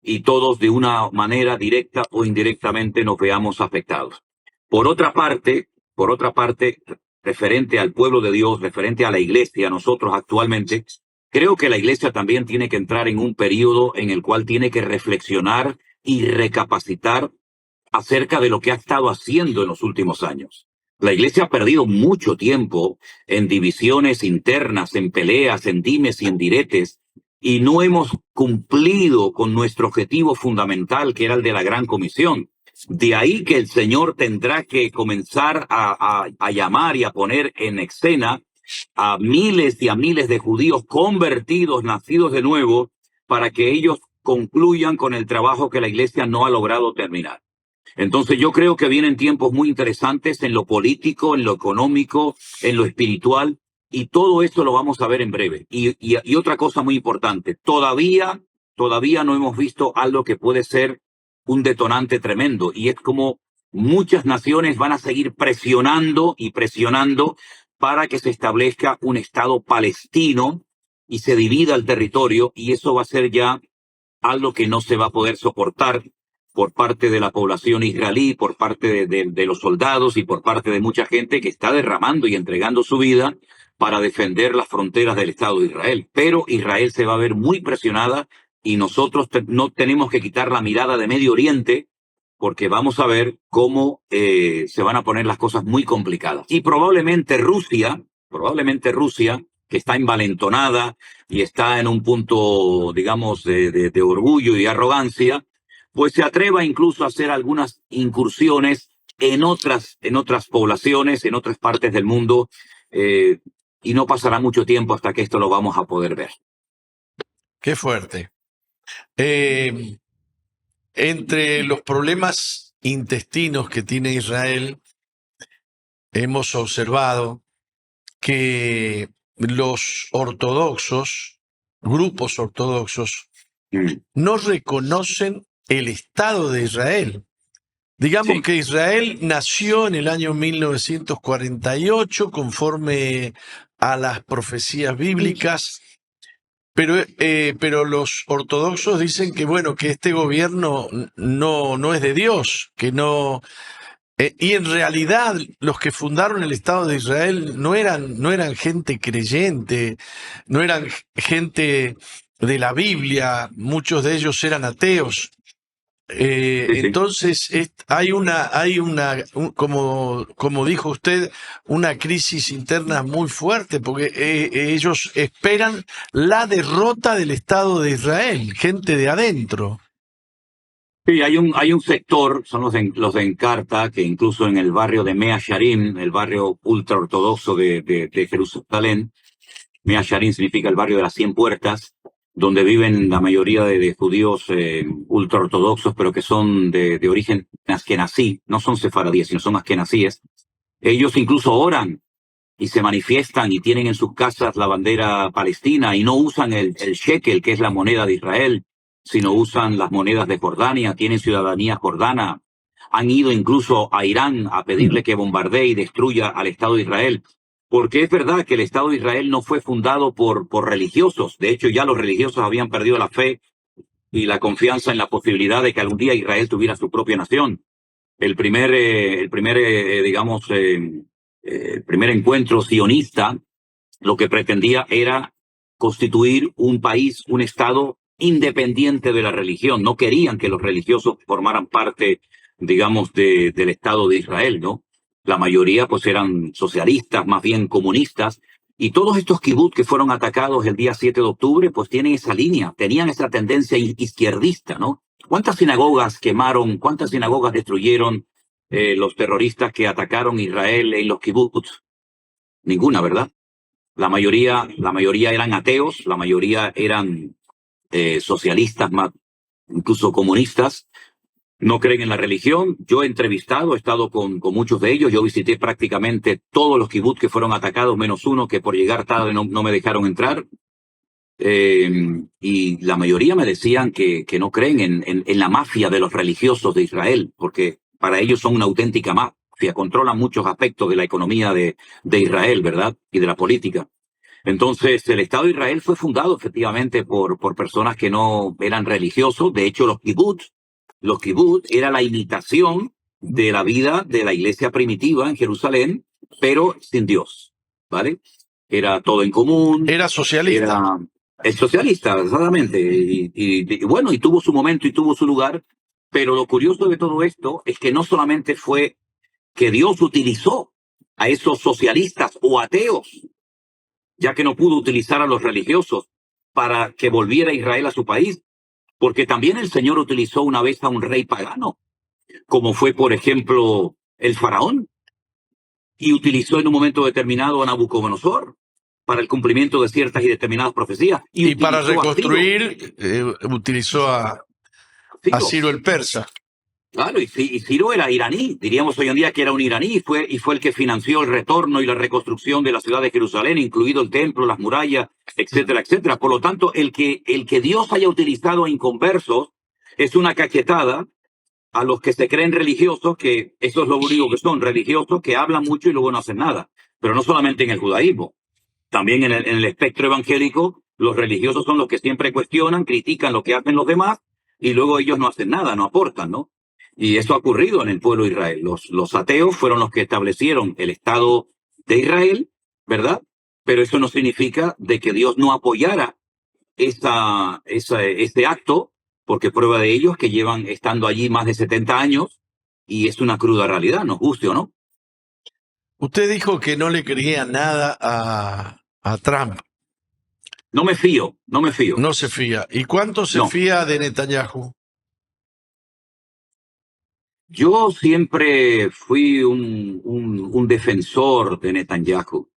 y todos de una manera directa o indirectamente nos veamos afectados. Por otra parte, referente al pueblo de Dios, referente a la iglesia, nosotros actualmente, creo que la iglesia también tiene que entrar en un periodo en el cual tiene que reflexionar y recapacitar acerca de lo que ha estado haciendo en los últimos años. La iglesia ha perdido mucho tiempo en divisiones internas, en peleas, en dimes y en diretes, y no hemos cumplido con nuestro objetivo fundamental, que era el de la gran comisión. De ahí que el Señor tendrá que comenzar a llamar y a poner en escena a miles y a miles de judíos convertidos, nacidos de nuevo, para que ellos concluyan con el trabajo que la iglesia no ha logrado terminar. Entonces yo creo que vienen tiempos muy interesantes en lo político, en lo económico, en lo espiritual, y todo esto lo vamos a ver en breve. Y otra cosa muy importante, todavía no hemos visto algo que puede ser un detonante tremendo, y es como muchas naciones van a seguir presionando y presionando para que se establezca un Estado palestino y se divida el territorio, y eso va a ser ya algo que no se va a poder soportar por parte de la población israelí, por parte de los soldados y por parte de mucha gente que está derramando y entregando su vida para defender las fronteras del Estado de Israel. Pero Israel se va a ver muy presionada y nosotros no tenemos que quitar la mirada de Medio Oriente porque vamos a ver cómo se van a poner las cosas muy complicadas. Y probablemente Rusia, que está envalentonada y está en un punto, digamos, de orgullo y arrogancia, pues se atreva incluso a hacer algunas incursiones en otras poblaciones, en otras partes del mundo, y no pasará mucho tiempo hasta que esto lo vamos a poder ver. Qué fuerte. Entre los problemas intestinos que tiene Israel hemos observado que los ortodoxos, grupos ortodoxos, no reconocen el Estado de Israel. Digamos Sí. que Israel nació en el año 1948 conforme a las profecías bíblicas, pero los ortodoxos dicen que bueno, que este gobierno no es de Dios, que no. Y en realidad los que fundaron el Estado de Israel no eran gente creyente, no eran gente de la Biblia, muchos de ellos eran ateos. Sí, sí. Entonces como dijo usted, una crisis interna muy fuerte, porque ellos esperan la derrota del Estado de Israel, gente de adentro. Sí, hay un sector, son los de Encarta, que incluso en el barrio de Mea Sharim, el barrio ultraortodoxo de Jerusalén, Mea Sharim significa el barrio de las 100 puertas, donde viven la mayoría de judíos ultraortodoxos, pero que son de origen askenazí, no son sefaradíes, sino son askenazíes. Ellos incluso oran y se manifiestan y tienen en sus casas la bandera palestina y no usan el shekel, que es la moneda de Israel, sino usan las monedas de Jordania, tienen ciudadanía jordana. Han ido incluso a Irán a pedirle que bombardee y destruya al Estado de Israel. Porque es verdad que el Estado de Israel no fue fundado por religiosos. De hecho, ya los religiosos habían perdido la fe y la confianza en la posibilidad de que algún día Israel tuviera su propia nación. El primer encuentro sionista, lo que pretendía era constituir un país, un Estado independiente de la religión. No querían que los religiosos formaran parte, digamos, del Estado de Israel, ¿no? La mayoría pues eran socialistas, más bien comunistas, y todos estos kibbutz que fueron atacados el día 7 de octubre pues tienen esa línea, tenían esa tendencia izquierdista, ¿no? ¿Cuántas sinagogas quemaron, cuántas sinagogas destruyeron los terroristas que atacaron Israel en los kibbutz? Ninguna, ¿verdad? La mayoría eran ateos, la mayoría eran socialistas, incluso comunistas. No creen en la religión. Yo he entrevistado, he estado con muchos de ellos. Yo visité prácticamente todos los kibbutz que fueron atacados, menos uno que por llegar tarde no me dejaron entrar. Y la mayoría me decían que no creen en la mafia de los religiosos de Israel, porque para ellos son una auténtica mafia, controlan muchos aspectos de la economía de Israel, ¿verdad? Y de la política. Entonces, el Estado de Israel fue fundado efectivamente por personas que no eran religiosos. De hecho, los kibbutz era la imitación de la vida de la iglesia primitiva en Jerusalén, pero sin Dios, ¿vale? Era todo en común. Era socialista. Es socialista, exactamente. Y bueno, y tuvo su momento y tuvo su lugar. Pero lo curioso de todo esto es que no solamente fue que Dios utilizó a esos socialistas o ateos, ya que no pudo utilizar a los religiosos para que volviera Israel a su país, porque también el Señor utilizó una vez a un rey pagano, como fue, por ejemplo, el faraón, y utilizó en un momento determinado a Nabucodonosor para el cumplimiento de ciertas y determinadas profecías. Y para reconstruir, utilizó a Ciro el persa. Claro, y Ciro era iraní, diríamos hoy en día que era un iraní, y fue el que financió el retorno y la reconstrucción de la ciudad de Jerusalén, incluido el templo, las murallas, etcétera, etcétera. Por lo tanto, el que Dios haya utilizado a inconversos es una cachetada a los que se creen religiosos, que eso es lo único que son, religiosos que hablan mucho y luego no hacen nada. Pero no solamente en el judaísmo, también en el espectro evangélico, los religiosos son los que siempre cuestionan, critican lo que hacen los demás, y luego ellos no hacen nada, no aportan, ¿no? Y eso ha ocurrido en el pueblo de Israel. Los ateos fueron los que establecieron el Estado de Israel, ¿verdad? Pero eso no significa de que Dios no apoyara este acto, porque prueba de ello es que llevan estando allí más de 70 años y es una cruda realidad, nos guste o no. Usted dijo que no le creía nada a Trump. No me fío. No se fía. ¿Y cuánto se fía de Netanyahu? Yo siempre fui un defensor de Netanyahu.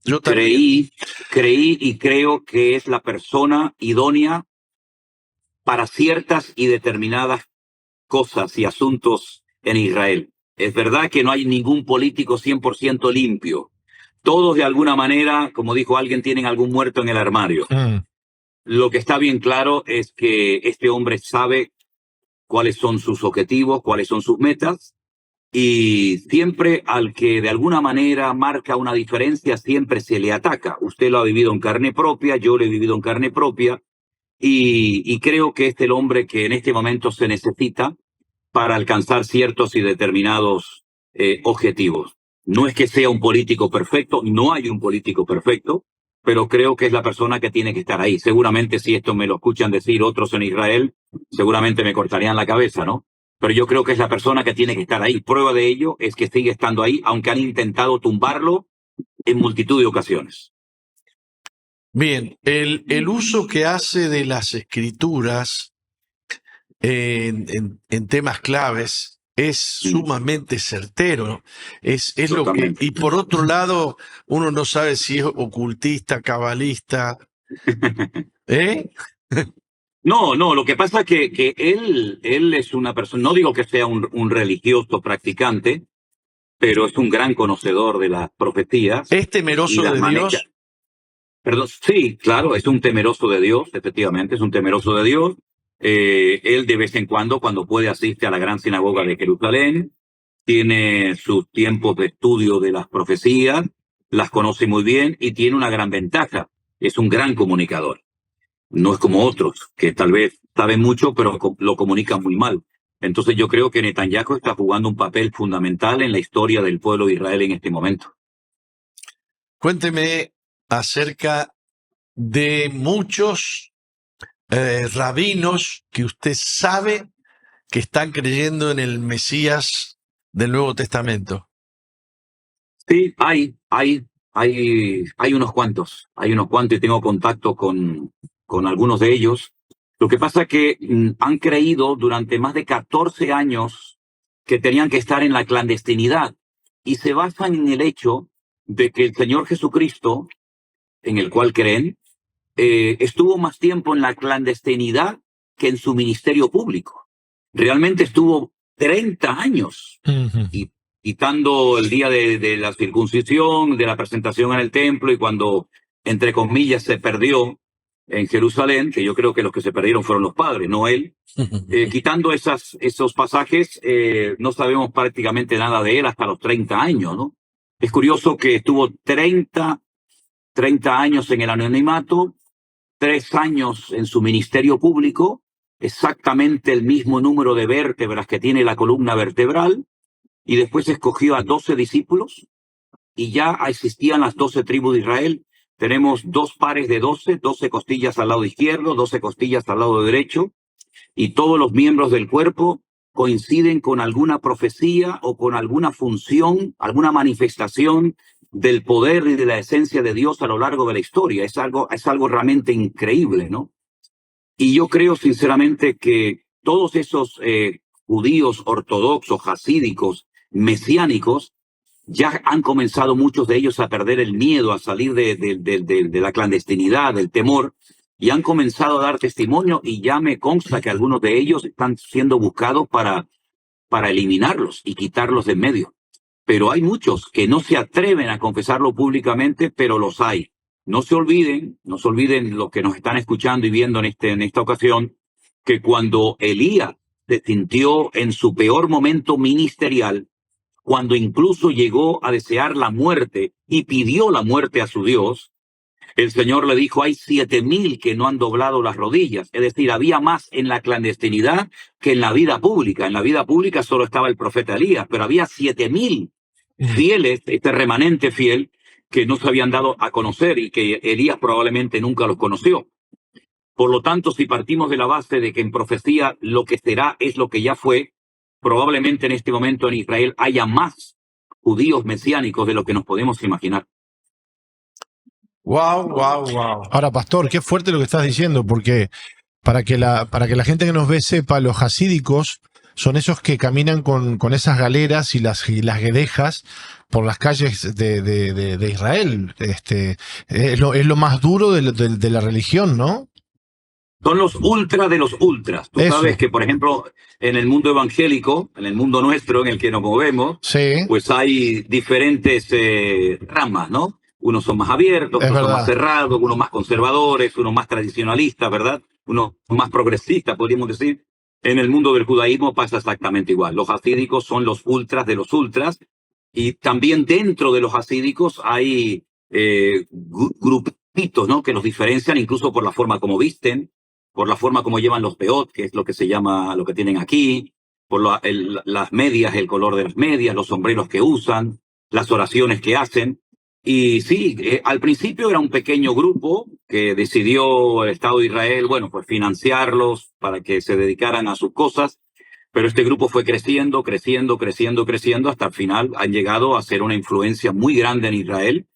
Yo también. Creí y creo que es la persona idónea para ciertas y determinadas cosas y asuntos en Israel. Es verdad que no hay ningún político 100% limpio. Todos de alguna manera, como dijo alguien, tienen algún muerto en el armario. Lo que está bien claro es que este hombre sabe cuáles son sus objetivos, cuáles son sus metas, y siempre al que de alguna manera marca una diferencia, siempre se le ataca. Usted lo ha vivido en carne propia, yo lo he vivido en carne propia, y creo que es el hombre que en este momento se necesita para alcanzar ciertos y determinados objetivos. No es que sea un político perfecto, no hay un político perfecto, pero creo que es la persona que tiene que estar ahí. Seguramente si esto me lo escuchan decir otros en Israel, seguramente me cortarían la cabeza, ¿no? Pero yo creo que es la persona que tiene que estar ahí. Prueba de ello es que sigue estando ahí, aunque han intentado tumbarlo en multitud de ocasiones. Bien, el uso que hace de las escrituras en temas claves es sumamente certero. Es lo que, y por otro lado, uno no sabe si es ocultista, cabalista. No, lo que pasa es que él es una persona, no digo que sea un religioso practicante, pero es un gran conocedor de las profecías. ¿Es temeroso de Dios? Perdón, sí, claro, es un temeroso de Dios, efectivamente, es un temeroso de Dios. Él de vez en cuando puede, asiste a la gran sinagoga de Jerusalén, tiene sus tiempos de estudio de las profecías, las conoce muy bien y tiene una gran ventaja, es un gran comunicador. No es como otros, que tal vez saben mucho, pero lo comunican muy mal. Entonces yo creo que Netanyahu está jugando un papel fundamental en la historia del pueblo de Israel en este momento. Cuénteme acerca de muchos rabinos que usted sabe que están creyendo en el Mesías del Nuevo Testamento. Sí, hay unos cuantos, y tengo contacto con algunos de ellos. Lo que pasa es que han creído durante más de 14 años que tenían que estar en la clandestinidad y se basan en el hecho de que el Señor Jesucristo, en el cual creen, estuvo más tiempo en la clandestinidad que en su ministerio público. Realmente estuvo 30 años, y quitando el día de la circuncisión, de la presentación en el templo, y cuando, entre comillas, se perdió en Jerusalén, que yo creo que los que se perdieron fueron los padres, no él. Quitando esos pasajes, no sabemos prácticamente nada de él hasta los 30 años, ¿no? Es curioso que estuvo 30 años en el anonimato, 3 años en su ministerio público, exactamente el mismo número de vértebras que tiene la columna vertebral, y después escogió a 12 discípulos, y ya existían las 12 tribus de Israel. Tenemos 2 pares de 12 costillas al lado izquierdo, 12 costillas al lado derecho, y todos los miembros del cuerpo coinciden con alguna profecía o con alguna función, alguna manifestación del poder y de la esencia de Dios a lo largo de la historia. Es algo realmente increíble, ¿no? Y yo creo sinceramente que todos esos judíos ortodoxos, hasídicos, mesiánicos, ya han comenzado muchos de ellos a perder el miedo, a salir de la clandestinidad, del temor, y han comenzado a dar testimonio, y ya me consta que algunos de ellos están siendo buscados para eliminarlos y quitarlos de en medio. Pero hay muchos que no se atreven a confesarlo públicamente, pero los hay. No se olviden los que nos están escuchando y viendo en esta ocasión, que cuando Elías se sintió en su peor momento ministerial, cuando incluso llegó a desear la muerte y pidió la muerte a su Dios, el Señor le dijo, hay 7,000 que no han doblado las rodillas. Es decir, había más en la clandestinidad que en la vida pública. En la vida pública solo estaba el profeta Elías, pero había 7,000 fieles, este remanente fiel, que no se habían dado a conocer y que Elías probablemente nunca los conoció. Por lo tanto, si partimos de la base de que en profecía lo que será es lo que ya fue, probablemente en este momento en Israel haya más judíos mesiánicos de lo que nos podemos imaginar. Wow. Ahora, pastor, qué fuerte lo que estás diciendo, porque para que la gente que nos ve sepa, los hasídicos son esos que caminan con esas galeras y las guedejas por las calles de Israel. Es lo más duro de la religión, ¿no? Son los ultras de los ultras. Tú Eso. sabes que, por ejemplo, en el mundo evangélico, en el mundo nuestro en el que nos movemos, Sí, pues hay diferentes ramas, ¿no? Unos son más abiertos, es otros son verdad. más cerrados, unos más conservadores, unos más tradicionalistas, ¿verdad? Unos más progresistas, podríamos decir. En el mundo del judaísmo pasa exactamente igual. Los hasídicos son los ultras de los ultras, y también dentro de los hasídicos hay grupitos, ¿no? Que los diferencian incluso por la forma como visten, por la forma como llevan los peot, que es lo que se llama, lo que tienen aquí, por las medias, el color de las medias, los sombreros que usan, las oraciones que hacen. Y sí, al principio era un pequeño grupo que decidió el Estado de Israel, bueno, pues financiarlos para que se dedicaran a sus cosas, pero este grupo fue creciendo, creciendo, creciendo, creciendo, hasta el final han llegado a ser una influencia muy grande en Israel.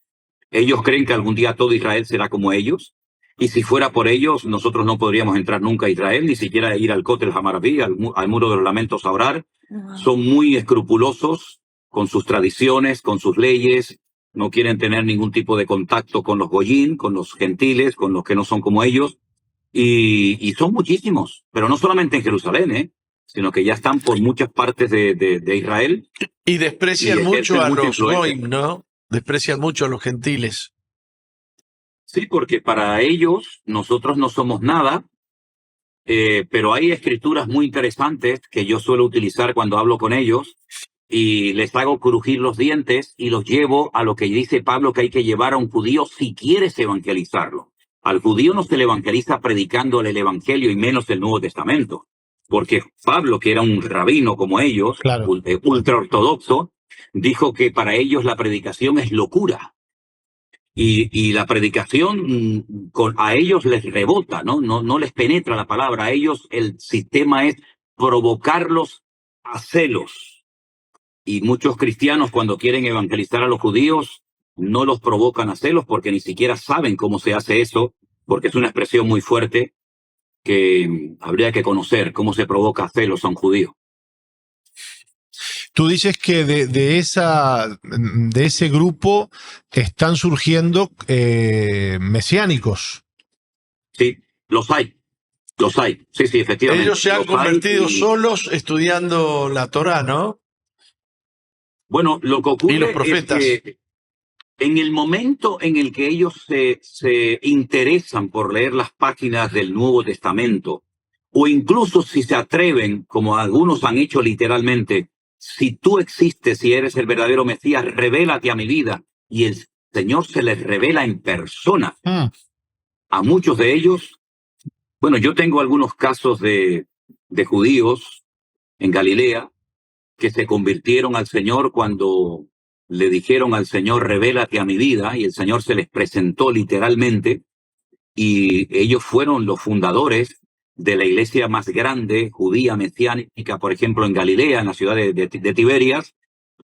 Ellos creen que algún día todo Israel será como ellos. Y si fuera por ellos, nosotros no podríamos entrar nunca a Israel, ni siquiera ir al Kotel Hamaraví, al Muro de los Lamentos a orar. Son muy escrupulosos con sus tradiciones, con sus leyes. No quieren tener ningún tipo de contacto con los goyín, con los gentiles, con los que no son como ellos. Y son muchísimos, pero no solamente en Jerusalén, sino que ya están por muchas partes de Israel. Y desprecian Y mucho ejercen a mucha los influencia. goim, ¿no? Desprecian mucho a los gentiles. Sí, porque para ellos nosotros no somos nada, pero hay escrituras muy interesantes que yo suelo utilizar cuando hablo con ellos y les hago crujir los dientes y los llevo a lo que dice Pablo que hay que llevar a un judío si quieres evangelizarlo. Al judío no se le evangeliza predicándole el evangelio y menos el Nuevo Testamento, porque Pablo, que era un rabino como ellos, Claro. ultra ortodoxo, dijo que para ellos la predicación es locura. Y la predicación a ellos les rebota, ¿no? No les penetra la palabra. A ellos el sistema es provocarlos a celos. Y muchos cristianos cuando quieren evangelizar a los judíos no los provocan a celos porque ni siquiera saben cómo se hace eso, porque es una expresión muy fuerte que habría que conocer cómo se provoca a celos a un judío. Tú dices que de ese grupo están surgiendo mesiánicos. Sí, los hay. Los hay. Sí, sí, efectivamente. Ellos se han Los hay convertido y- solos estudiando la Torá, ¿no? Bueno, lo que ocurre Y los es profetas. que en el momento en el que ellos se interesan por leer las páginas del Nuevo Testamento, o incluso si se atreven, como algunos han hecho literalmente, si tú existes y eres el verdadero Mesías, revélate a mi vida, y el Señor se les revela en persona a muchos de ellos. Bueno, yo tengo algunos casos de judíos en Galilea que se convirtieron al Señor cuando le dijeron al Señor, revélate a mi vida, y el Señor se les presentó literalmente, y ellos fueron los fundadores de la iglesia más grande judía mesiánica, por ejemplo, en Galilea, en la ciudad de Tiberias,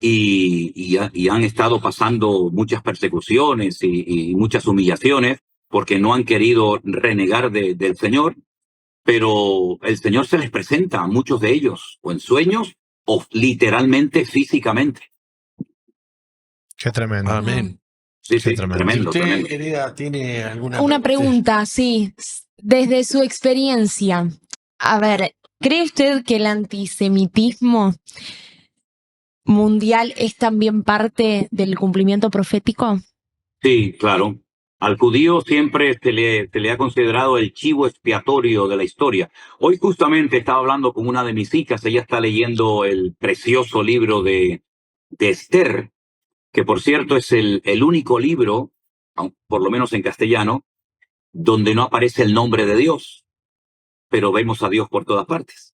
y han estado pasando muchas persecuciones y muchas humillaciones porque no han querido renegar del Señor, pero el Señor se les presenta a muchos de ellos, o en sueños, o literalmente físicamente. Qué tremendo. Amén. Sí, Qué sí, tremendo. tremendo, ¿Usted, tremendo. querida, tiene alguna Una pregunta, sí. Desde su experiencia, a ver, ¿cree usted que el antisemitismo mundial es también parte del cumplimiento profético? Sí, claro. Al judío siempre se le ha considerado el chivo expiatorio de la historia. Hoy justamente estaba hablando con una de mis hijas, ella está leyendo el precioso libro de Esther, que por cierto es el único libro, por lo menos en castellano, donde no aparece el nombre de Dios, pero vemos a Dios por todas partes.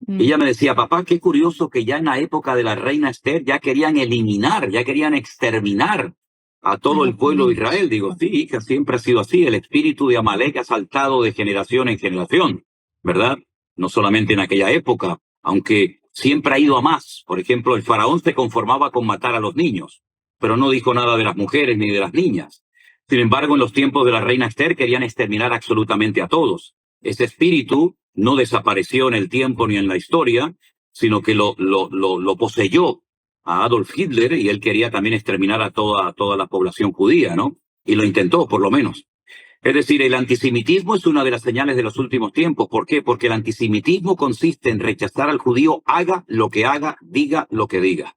Ella me decía, papá, qué curioso que ya en la época de la reina Esther ya querían eliminar, ya querían exterminar a todo el pueblo de Israel. Digo, sí, hija, siempre ha sido así. El espíritu de Amalek ha saltado de generación en generación, ¿verdad? No solamente en aquella época, aunque siempre ha ido a más. Por ejemplo, el faraón se conformaba con matar a los niños, pero no dijo nada de las mujeres ni de las niñas. Sin embargo, en los tiempos de la reina Esther querían exterminar absolutamente a todos. Ese espíritu no desapareció en el tiempo ni en la historia, sino que lo poseyó a Adolf Hitler, y él quería también exterminar a toda la población judía, ¿no? Y lo intentó, por lo menos. Es decir, el antisemitismo es una de las señales de los últimos tiempos. ¿Por qué? Porque el antisemitismo consiste en rechazar al judío, haga lo que haga, diga lo que diga.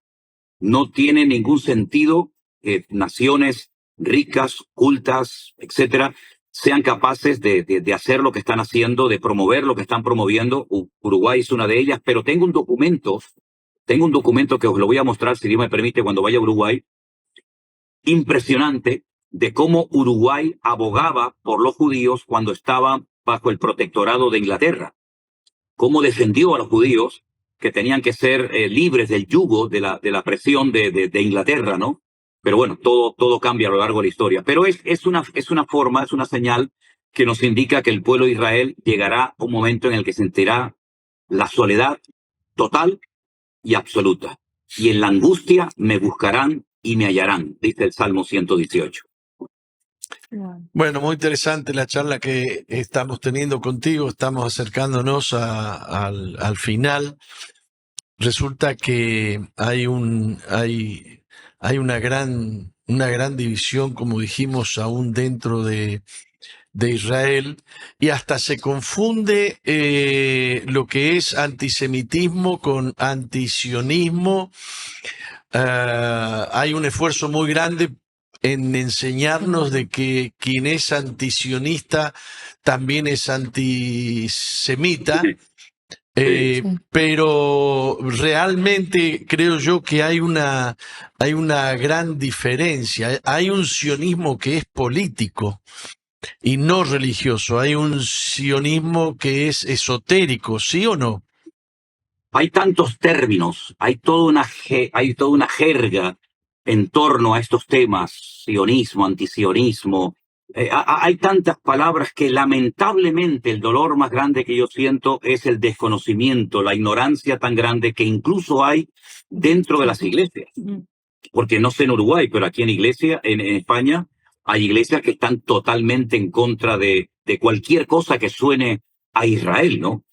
No tiene ningún sentido que naciones ricas, cultas, etcétera, sean capaces de hacer lo que están haciendo, de promover lo que están promoviendo. Uruguay es una de ellas, pero tengo un documento que os lo voy a mostrar, si Dios me permite, cuando vaya a Uruguay, impresionante, de cómo Uruguay abogaba por los judíos cuando estaba bajo el protectorado de Inglaterra. Cómo defendió a los judíos que tenían que ser libres del yugo de la presión de Inglaterra, ¿no? Pero bueno, todo cambia a lo largo de la historia. Pero es una forma, es una señal que nos indica que el pueblo de Israel llegará a un momento en el que sentirá la soledad total y absoluta. Y en la angustia me buscarán y me hallarán, dice el Salmo 118. Bueno, muy interesante la charla que estamos teniendo contigo. Estamos acercándonos al final. Resulta que hay una gran división, como dijimos, aún dentro de Israel, y hasta se confunde lo que es antisemitismo con antisionismo. Hay un esfuerzo muy grande en enseñarnos de que quien es antisionista también es antisemita. Pero realmente creo yo que hay una gran diferencia. Hay un sionismo que es político y no religioso. Hay un sionismo que es esotérico, ¿sí o no? Hay tantos términos, hay toda una jerga en torno a estos temas, sionismo, antisionismo. Hay tantas palabras que lamentablemente el dolor más grande que yo siento es el desconocimiento, la ignorancia tan grande que incluso hay dentro de las iglesias. Porque no sé en Uruguay, pero aquí en España, hay iglesias que están totalmente en contra de cualquier cosa que suene a Israel, ¿no?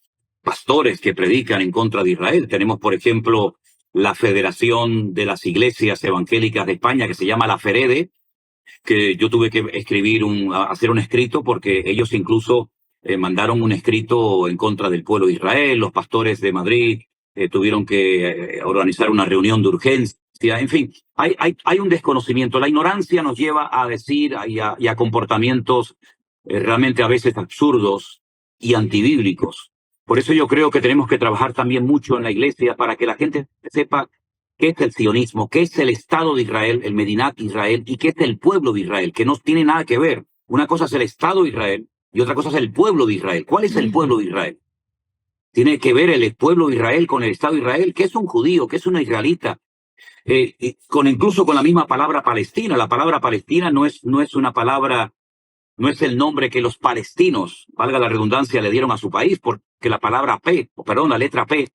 Pastores que predican en contra de Israel. Tenemos, por ejemplo, la Federación de las Iglesias Evangélicas de España, que se llama la FEREDE, que yo tuve que hacer un escrito porque ellos incluso mandaron un escrito en contra del pueblo de Israel. Los pastores de Madrid tuvieron que organizar una reunión de urgencia. En fin, hay un desconocimiento. La ignorancia nos lleva a decir y a comportamientos realmente a veces absurdos y antibíblicos. Por eso yo creo que tenemos que trabajar también mucho en la iglesia para que la gente sepa qué es el sionismo, qué es el Estado de Israel, el Medinat Israel, y qué es el pueblo de Israel, que no tiene nada que ver. Una cosa es el Estado de Israel y otra cosa es el pueblo de Israel. ¿Cuál es el pueblo de Israel? Tiene que ver el pueblo de Israel con el Estado de Israel. ¿Qué es un judío? ¿Qué es una israelita? Incluso con la misma palabra Palestina. La palabra Palestina no es una palabra, no es el nombre que los palestinos, valga la redundancia, le dieron a su país, porque la palabra la letra P,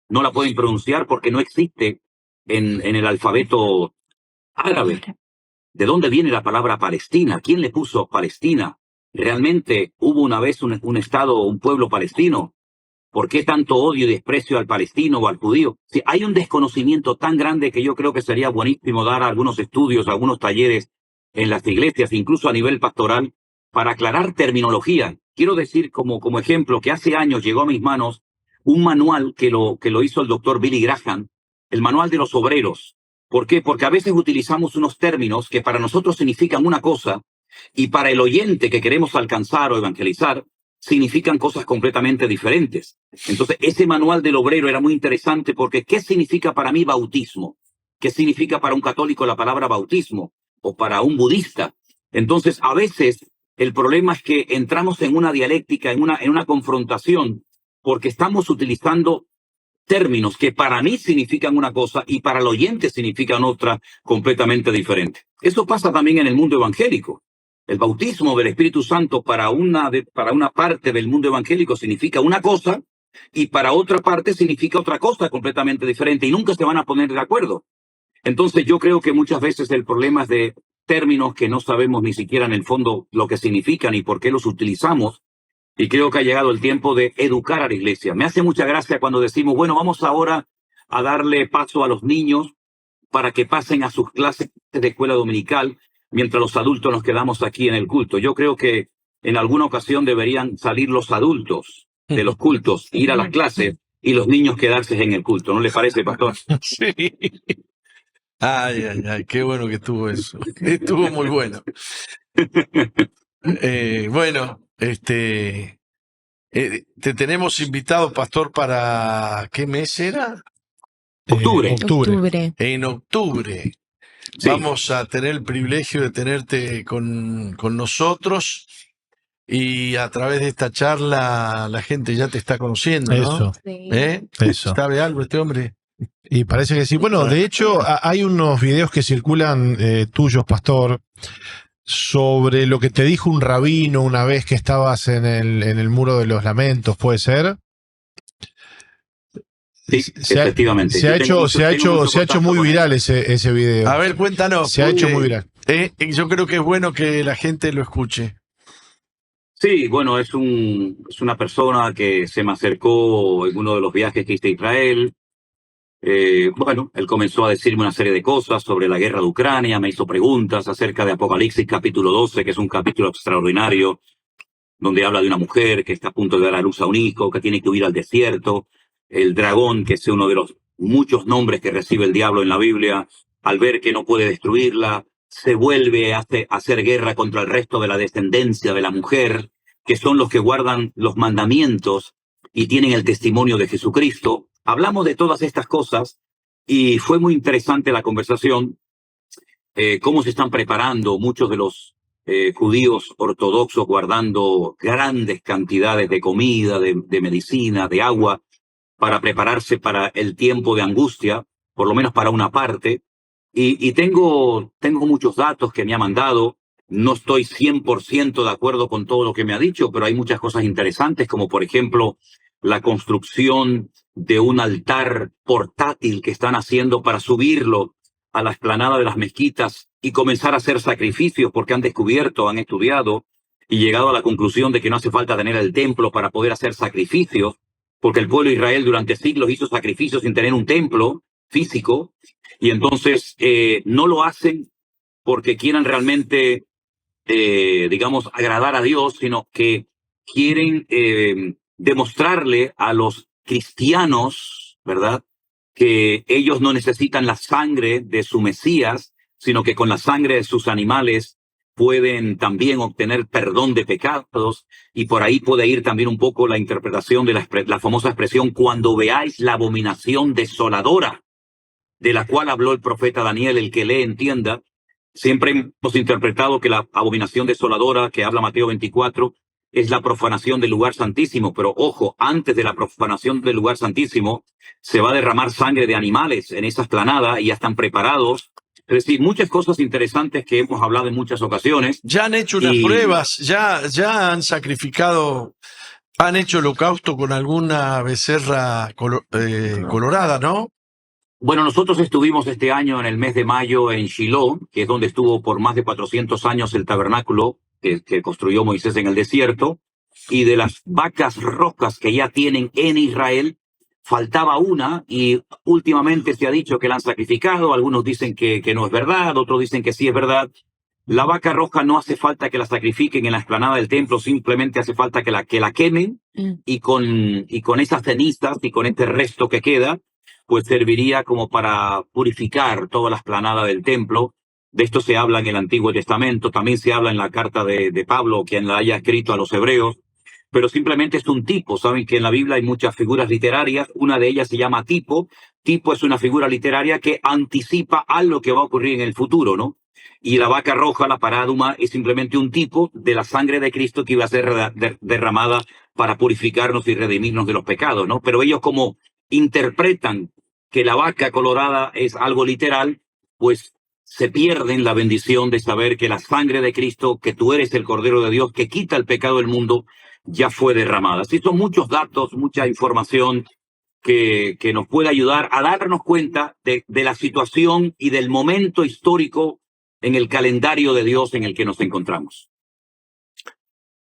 no la pueden pronunciar porque no existe en el alfabeto árabe. ¿De dónde viene la palabra Palestina? ¿Quién le puso Palestina? ¿Realmente hubo una vez un Estado, un pueblo palestino? ¿Por qué tanto odio y desprecio al palestino o al judío? Sí, hay un desconocimiento tan grande que yo creo que sería buenísimo dar algunos estudios, algunos talleres en las iglesias, incluso a nivel pastoral, para aclarar terminología. Quiero decir como ejemplo que hace años llegó a mis manos un manual que lo hizo el doctor Billy Graham, el manual de los obreros. ¿Por qué? Porque a veces utilizamos unos términos que para nosotros significan una cosa y para el oyente que queremos alcanzar o evangelizar significan cosas completamente diferentes. Entonces, ese manual del obrero era muy interesante porque ¿qué significa para mí bautismo? ¿Qué significa para un católico la palabra bautismo? O para un budista. Entonces, a veces el problema es que entramos en una dialéctica, en una confrontación, porque estamos utilizando términos que para mí significan una cosa y para el oyente significan otra completamente diferente. Eso pasa también en el mundo evangélico. El bautismo del Espíritu Santo para una parte del mundo evangélico significa una cosa y para otra parte significa otra cosa completamente diferente y nunca se van a poner de acuerdo. Entonces yo creo que muchas veces el problema es de términos que no sabemos ni siquiera en el fondo lo que significan y por qué los utilizamos. Y creo que ha llegado el tiempo de educar a la iglesia. Me hace mucha gracia cuando decimos, bueno, vamos ahora a darle paso a los niños para que pasen a sus clases de escuela dominical mientras los adultos nos quedamos aquí en el culto. Yo creo que en alguna ocasión deberían salir los adultos de los cultos, ir a las clases y los niños quedarse en el culto. ¿No le parece, pastor? Sí. Ay, qué bueno que estuvo eso. Estuvo muy bueno. Bueno, te tenemos invitado, pastor, ¿para qué mes era? Octubre. Octubre. En octubre. Sí. Vamos a tener el privilegio de tenerte con nosotros, y a través de esta charla la gente ya te está conociendo, ¿no? Eso, Sí. eso. ¿Sabe algo este hombre? Y parece que sí. Bueno, de hecho, hay unos videos que circulan tuyos, pastor, sobre lo que te dijo un rabino una vez que estabas en el Muro de los Lamentos, ¿puede ser? Sí, efectivamente. Se ha Yo hecho tengo muy mucho viral ese video. A ver, cuéntanos. Se ha hecho muy viral. Yo creo que es bueno que la gente lo escuche. Sí, bueno, es una persona que se me acercó en uno de los viajes que hice a Israel. Bueno, él comenzó a decirme una serie de cosas sobre la guerra de Ucrania, me hizo preguntas acerca de Apocalipsis capítulo 12, que es un capítulo extraordinario, donde habla de una mujer que está a punto de dar a luz a un hijo, que tiene que huir al desierto. El dragón, que es uno de los muchos nombres que recibe el diablo en la Biblia, al ver que no puede destruirla, se vuelve a hacer guerra contra el resto de la descendencia de la mujer, que son los que guardan los mandamientos y tienen el testimonio de Jesucristo. Hablamos de todas estas cosas y fue muy interesante la conversación, cómo se están preparando muchos de los judíos ortodoxos, guardando grandes cantidades de comida, de medicina, de agua, para prepararse para el tiempo de angustia, por lo menos para una parte. Y tengo muchos datos que me ha mandado. No estoy 100% de acuerdo con todo lo que me ha dicho, pero hay muchas cosas interesantes, como por ejemplo la construcción de un altar portátil que están haciendo para subirlo a la explanada de las mezquitas y comenzar a hacer sacrificios, porque han descubierto, han estudiado y llegado a la conclusión de que no hace falta tener el templo para poder hacer sacrificios, porque el pueblo de Israel durante siglos hizo sacrificios sin tener un templo físico, y entonces no lo hacen porque quieran realmente, digamos, agradar a Dios, sino que quieren demostrarle a los cristianos, ¿verdad?, que ellos no necesitan la sangre de su Mesías, sino que con la sangre de sus animales pueden también obtener perdón de pecados, y por ahí puede ir también un poco la interpretación de la famosa expresión, cuando veáis la abominación desoladora, de la cual habló el profeta Daniel, el que lee entienda. Siempre hemos interpretado que la abominación desoladora que habla Mateo 24 es la profanación del lugar santísimo, pero ojo, antes de la profanación del lugar santísimo se va a derramar sangre de animales en esa explanada y ya están preparados. Es decir, muchas cosas interesantes que hemos hablado en muchas ocasiones. Ya han hecho unas pruebas, ya han sacrificado, han hecho holocausto con alguna becerra colorada, ¿no? Bueno, nosotros estuvimos este año en el mes de mayo en Shiloh, que es donde estuvo por más de 400 años el tabernáculo que construyó Moisés en el desierto, y de las vacas rojas que ya tienen en Israel, faltaba una, y últimamente se ha dicho que la han sacrificado. Algunos dicen que no es verdad, otros dicen que sí es verdad. La vaca roja no hace falta que la sacrifiquen en la explanada del templo, simplemente hace falta que la quemen, y con esas cenizas y con este resto que queda, pues serviría como para purificar toda la explanada del templo. De esto se habla en el Antiguo Testamento, también se habla en la carta de Pablo, quien la haya escrito a los hebreos, pero simplemente es un tipo. Saben que en la Biblia hay muchas figuras literarias, una de ellas se llama tipo. Tipo es una figura literaria que anticipa algo que va a ocurrir en el futuro, ¿no? Y la vaca roja, la paráduma, es simplemente un tipo de la sangre de Cristo que iba a ser derramada para purificarnos y redimirnos de los pecados, ¿no? Pero ellos, como interpretan que la vaca colorada es algo literal, pues se pierden la bendición de saber que la sangre de Cristo, que tú eres el Cordero de Dios, que quita el pecado del mundo, ya fue derramada. Así son muchos datos, mucha información que nos puede ayudar a darnos cuenta de la situación y del momento histórico en el calendario de Dios en el que nos encontramos.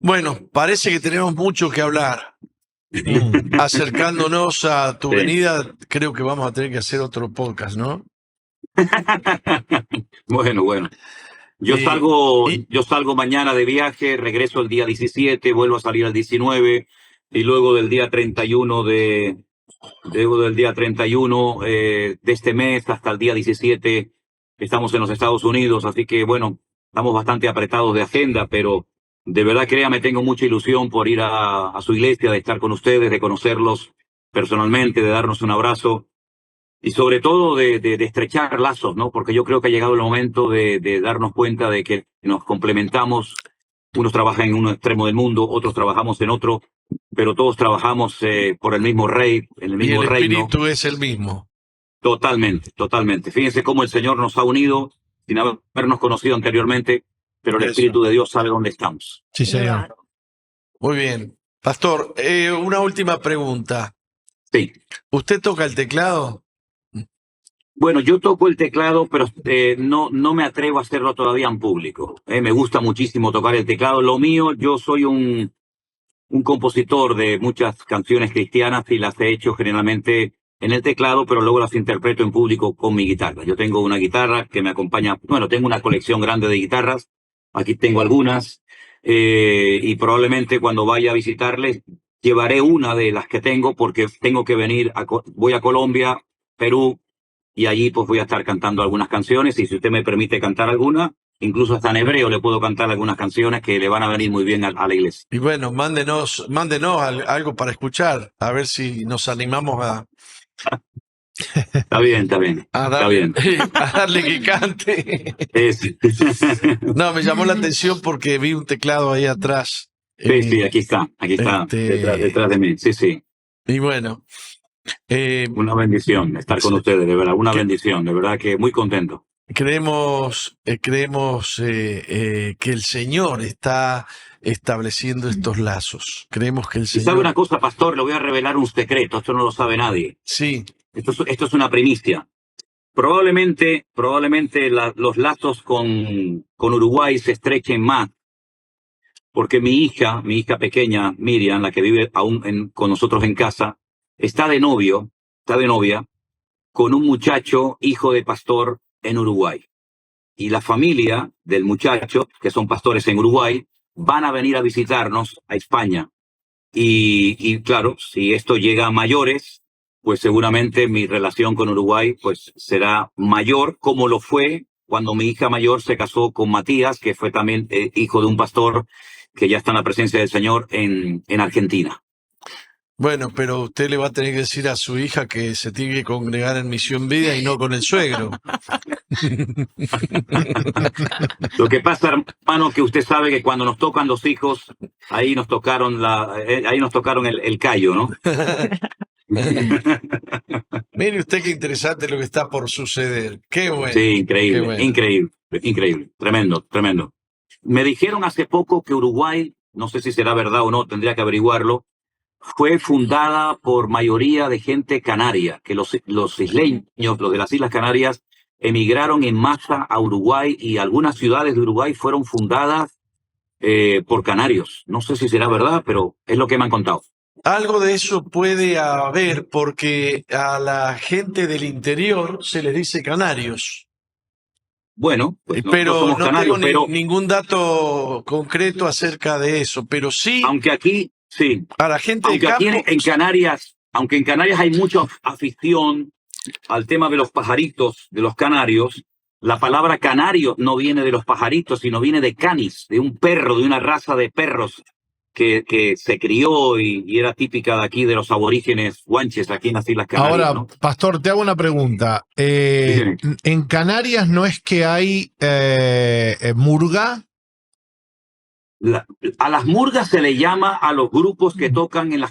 Bueno, parece que tenemos mucho que hablar. Acercándonos a tu venida, creo que vamos a tener que hacer otro podcast, ¿no? Bueno. Yo salgo mañana de viaje, regreso el día 17, vuelvo a salir el 19 y luego del día 31 de este mes hasta el día 17 estamos en los Estados Unidos, así que bueno, estamos bastante apretados de agenda, pero de verdad créame, tengo mucha ilusión por ir a su iglesia, de estar con ustedes, de conocerlos personalmente, de darnos un abrazo. Y sobre todo de estrechar lazos, ¿no? Porque yo creo que ha llegado el momento de darnos cuenta de que nos complementamos. Unos trabajan en un extremo del mundo, otros trabajamos en otro, pero todos trabajamos por el mismo rey, en el mismo reino. Y el espíritu es el mismo. Totalmente, totalmente. Fíjense cómo el Señor nos ha unido sin habernos conocido anteriormente, pero el Espíritu de Dios sabe dónde estamos. Sí, señor. Muy bien. Pastor, una última pregunta. Sí. ¿Usted toca el teclado? Bueno, yo toco el teclado, pero no me atrevo a hacerlo todavía en público. Me gusta muchísimo tocar el teclado. Lo mío, yo soy un compositor de muchas canciones cristianas y las he hecho generalmente en el teclado, pero luego las interpreto en público con mi guitarra. Yo tengo una guitarra que me acompaña, bueno, tengo una colección grande de guitarras. Aquí tengo algunas y probablemente cuando vaya a visitarles llevaré una de las que tengo porque tengo que venir, voy a Colombia, Perú, y allí pues voy a estar cantando algunas canciones y si usted me permite cantar alguna, incluso hasta en hebreo le puedo cantar algunas canciones que le van a venir muy bien a la iglesia. Y bueno, mándenos algo para escuchar, a ver si nos animamos a... Está bien. A darle que cante. No, me llamó la atención porque vi un teclado ahí atrás. Sí, aquí está, detrás de mí, sí. Y bueno... una bendición estar con ustedes, de verdad, una bendición, de verdad que muy contento. Creemos que el Señor está estableciendo estos lazos. Creemos que el Señor... ¿Y sabe una cosa, pastor? Le voy a revelar un secreto, esto no lo sabe nadie. Sí. Esto es una primicia. Probablemente los lazos con Uruguay se estrechen más, porque mi hija pequeña, Miriam, la que vive aún con nosotros en casa, está de novia con un muchacho, hijo de pastor en Uruguay. Y la familia del muchacho, que son pastores en Uruguay, van a venir a visitarnos a España. Y claro, si esto llega a mayores, pues seguramente mi relación con Uruguay pues será mayor, como lo fue cuando mi hija mayor se casó con Matías, que fue también hijo de un pastor que ya está en la presencia del Señor en Argentina. Bueno, pero usted le va a tener que decir a su hija que se tiene que congregar en Misión Vida y no con el suegro. Lo que pasa, hermano, que usted sabe que cuando nos tocan los hijos, ahí nos tocaron el callo, ¿no? Mire usted qué interesante lo que está por suceder. Qué bueno. Sí, increíble, bueno. increíble. Tremendo. Me dijeron hace poco que Uruguay, no sé si será verdad o no, tendría que averiguarlo, fue fundada por mayoría de gente canaria, que los isleños, los de las Islas Canarias, emigraron en masa a Uruguay y algunas ciudades de Uruguay fueron fundadas por canarios. No sé si será verdad, pero es lo que me han contado. Algo de eso puede haber porque a la gente del interior se les dice canarios. Bueno, pues pero no canarios, tengo ningún dato concreto acerca de eso, pero sí... Aunque aquí... Sí. A la gente de campo, aunque en Canarias hay mucha afición al tema de los pajaritos, de los canarios, la palabra canario no viene de los pajaritos, sino viene de canis, de un perro, de una raza de perros que se crió y era típica de aquí, de los aborígenes guanches, aquí en las Islas Canarias. Ahora, ¿no? Pastor, te hago una pregunta. ¿En Canarias no es que hay murga? A las murgas se le llama a los grupos que tocan en los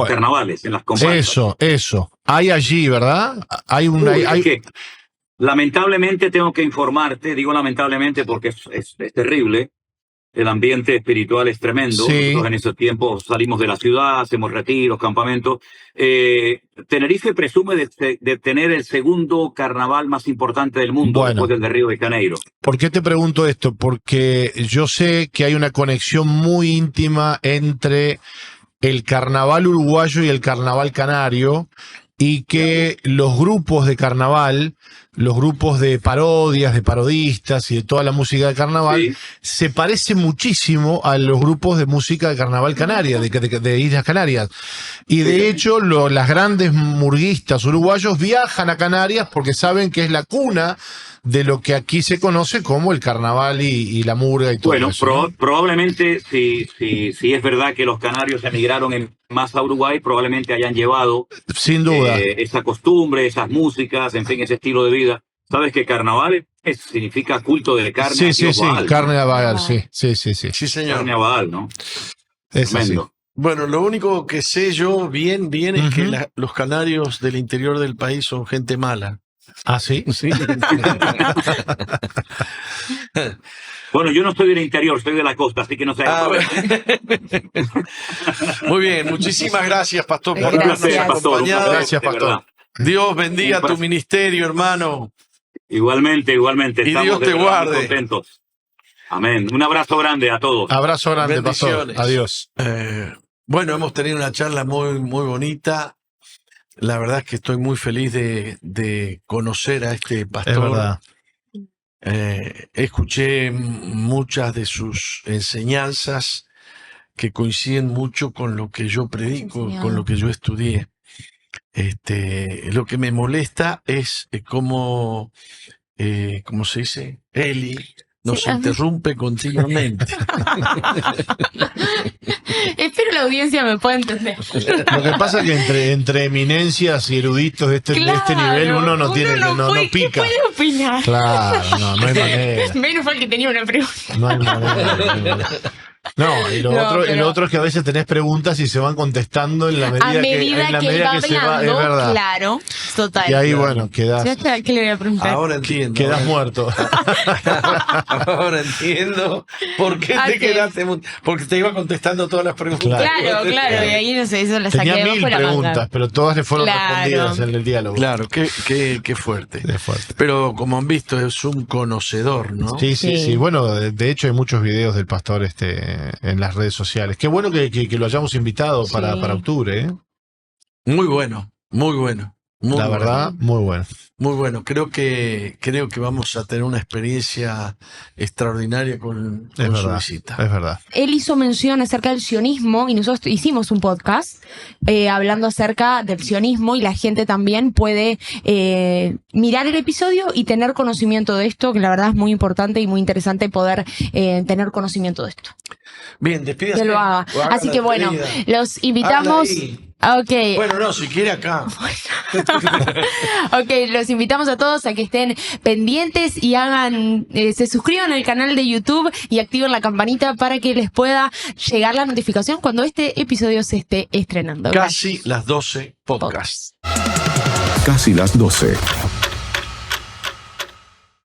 carnavales, en las comparsas. Eso. Hay allí, ¿verdad? Es que, lamentablemente tengo que informarte, digo lamentablemente porque es terrible, el ambiente espiritual es tremendo. Sí. Nosotros en ese tiempo salimos de la ciudad, hacemos retiros, campamentos. Tenerife presume de tener el segundo carnaval más importante del mundo, después del de Río de Janeiro. ¿Por qué te pregunto esto? Porque yo sé que hay una conexión muy íntima entre el carnaval uruguayo y el carnaval canario, y que los grupos de carnaval, los grupos de parodias, de parodistas y de toda la música de carnaval, Sí. se parece muchísimo a los grupos de música de carnaval canaria, de Islas Canarias. Y de hecho, las grandes murguistas uruguayos viajan a Canarias porque saben que es la cuna de lo que aquí se conoce como el carnaval y la murga y todo Bueno, eso, ¿no? probablemente, si es verdad que los canarios emigraron en masa a Uruguay, probablemente hayan llevado Sin duda. esa costumbre, esas músicas, en fin, ese estilo de vida. Sabes que carnaval significa culto de carne. Sí, a sí, Dios sí, Baal, carne a Baal, sí. Sí, carne señor. a Baal, ¿no? Es así. Tremendo. Bueno, lo único que sé yo bien es que Ujú. los canarios del interior del país son gente mala. ¿Ah, sí? Sí. Bueno, yo no soy del interior, soy de la costa, así que no sé. Ah, muy bien, muchísimas gracias, pastor, por Un habernos placer, pastor. Un acompañado. placer, Gracias, de pastor. verdad. Dios bendiga Un placer. tu ministerio, hermano. Igualmente. Y Estamos Dios de te verdad guarde. muy contentos. Amén. Un abrazo grande a todos. Abrazo grande, pastor. Bendiciones. Adiós. Bueno, hemos tenido una charla muy, muy bonita. La verdad es que estoy muy feliz de conocer a este pastor. Es verdad. Escuché muchas de sus enseñanzas que coinciden mucho con lo que yo predico, con lo que yo estudié. Lo que me molesta es cómo se dice, Eli nos Sí, interrumpe continuamente. Espero la audiencia me pueda entender. Lo que pasa es que entre eminencias y eruditos de este nivel uno no pica. puede opinar. Claro, no hay manera. Menos mal que tenía una pregunta. No hay manera. No, y lo otro es que a veces tenés preguntas y se van contestando en la medida, A medida que él va se va, es hablando, verdad. claro, total. Y ahí, bueno, Ya está, ¿qué le voy a preguntar? Ahora entiendo. quedás muerto. Ahora entiendo por qué Ah, te sí. quedaste. Porque te iba contestando todas las preguntas. Claro, y ahí no sé, eso la saqué Tenía debajo 1000 de la preguntas, manga. pero todas le fueron Claro. respondidas en el diálogo. Claro, qué fuerte. Es fuerte. Pero como han visto, es un conocedor, ¿no? Sí. Bueno, de hecho hay muchos videos del pastor en las redes sociales. Qué bueno que lo hayamos invitado para octubre, ¿eh? Muy bueno, muy bueno. Muy La bueno. verdad, muy bueno. Muy bueno. Creo que vamos a tener una experiencia extraordinaria con Es su verdad. visita. Es verdad. Él hizo mención acerca del sionismo y nosotros hicimos un podcast hablando acerca del sionismo y la gente también puede mirar el episodio y tener conocimiento de esto, que la verdad es muy importante y muy interesante poder tener conocimiento de esto. Bien, despídase. Que lo haga. O haga Así la que bueno, despedida. los invitamos. Hágala ahí. Ok. Bueno, no, si quiere acá. Ok, los invitamos a todos a que estén pendientes y se suscriban al canal de YouTube y activen la campanita para que les pueda llegar la notificación cuando este episodio se esté estrenando. Casi las 12 podcasts. Casi las 12.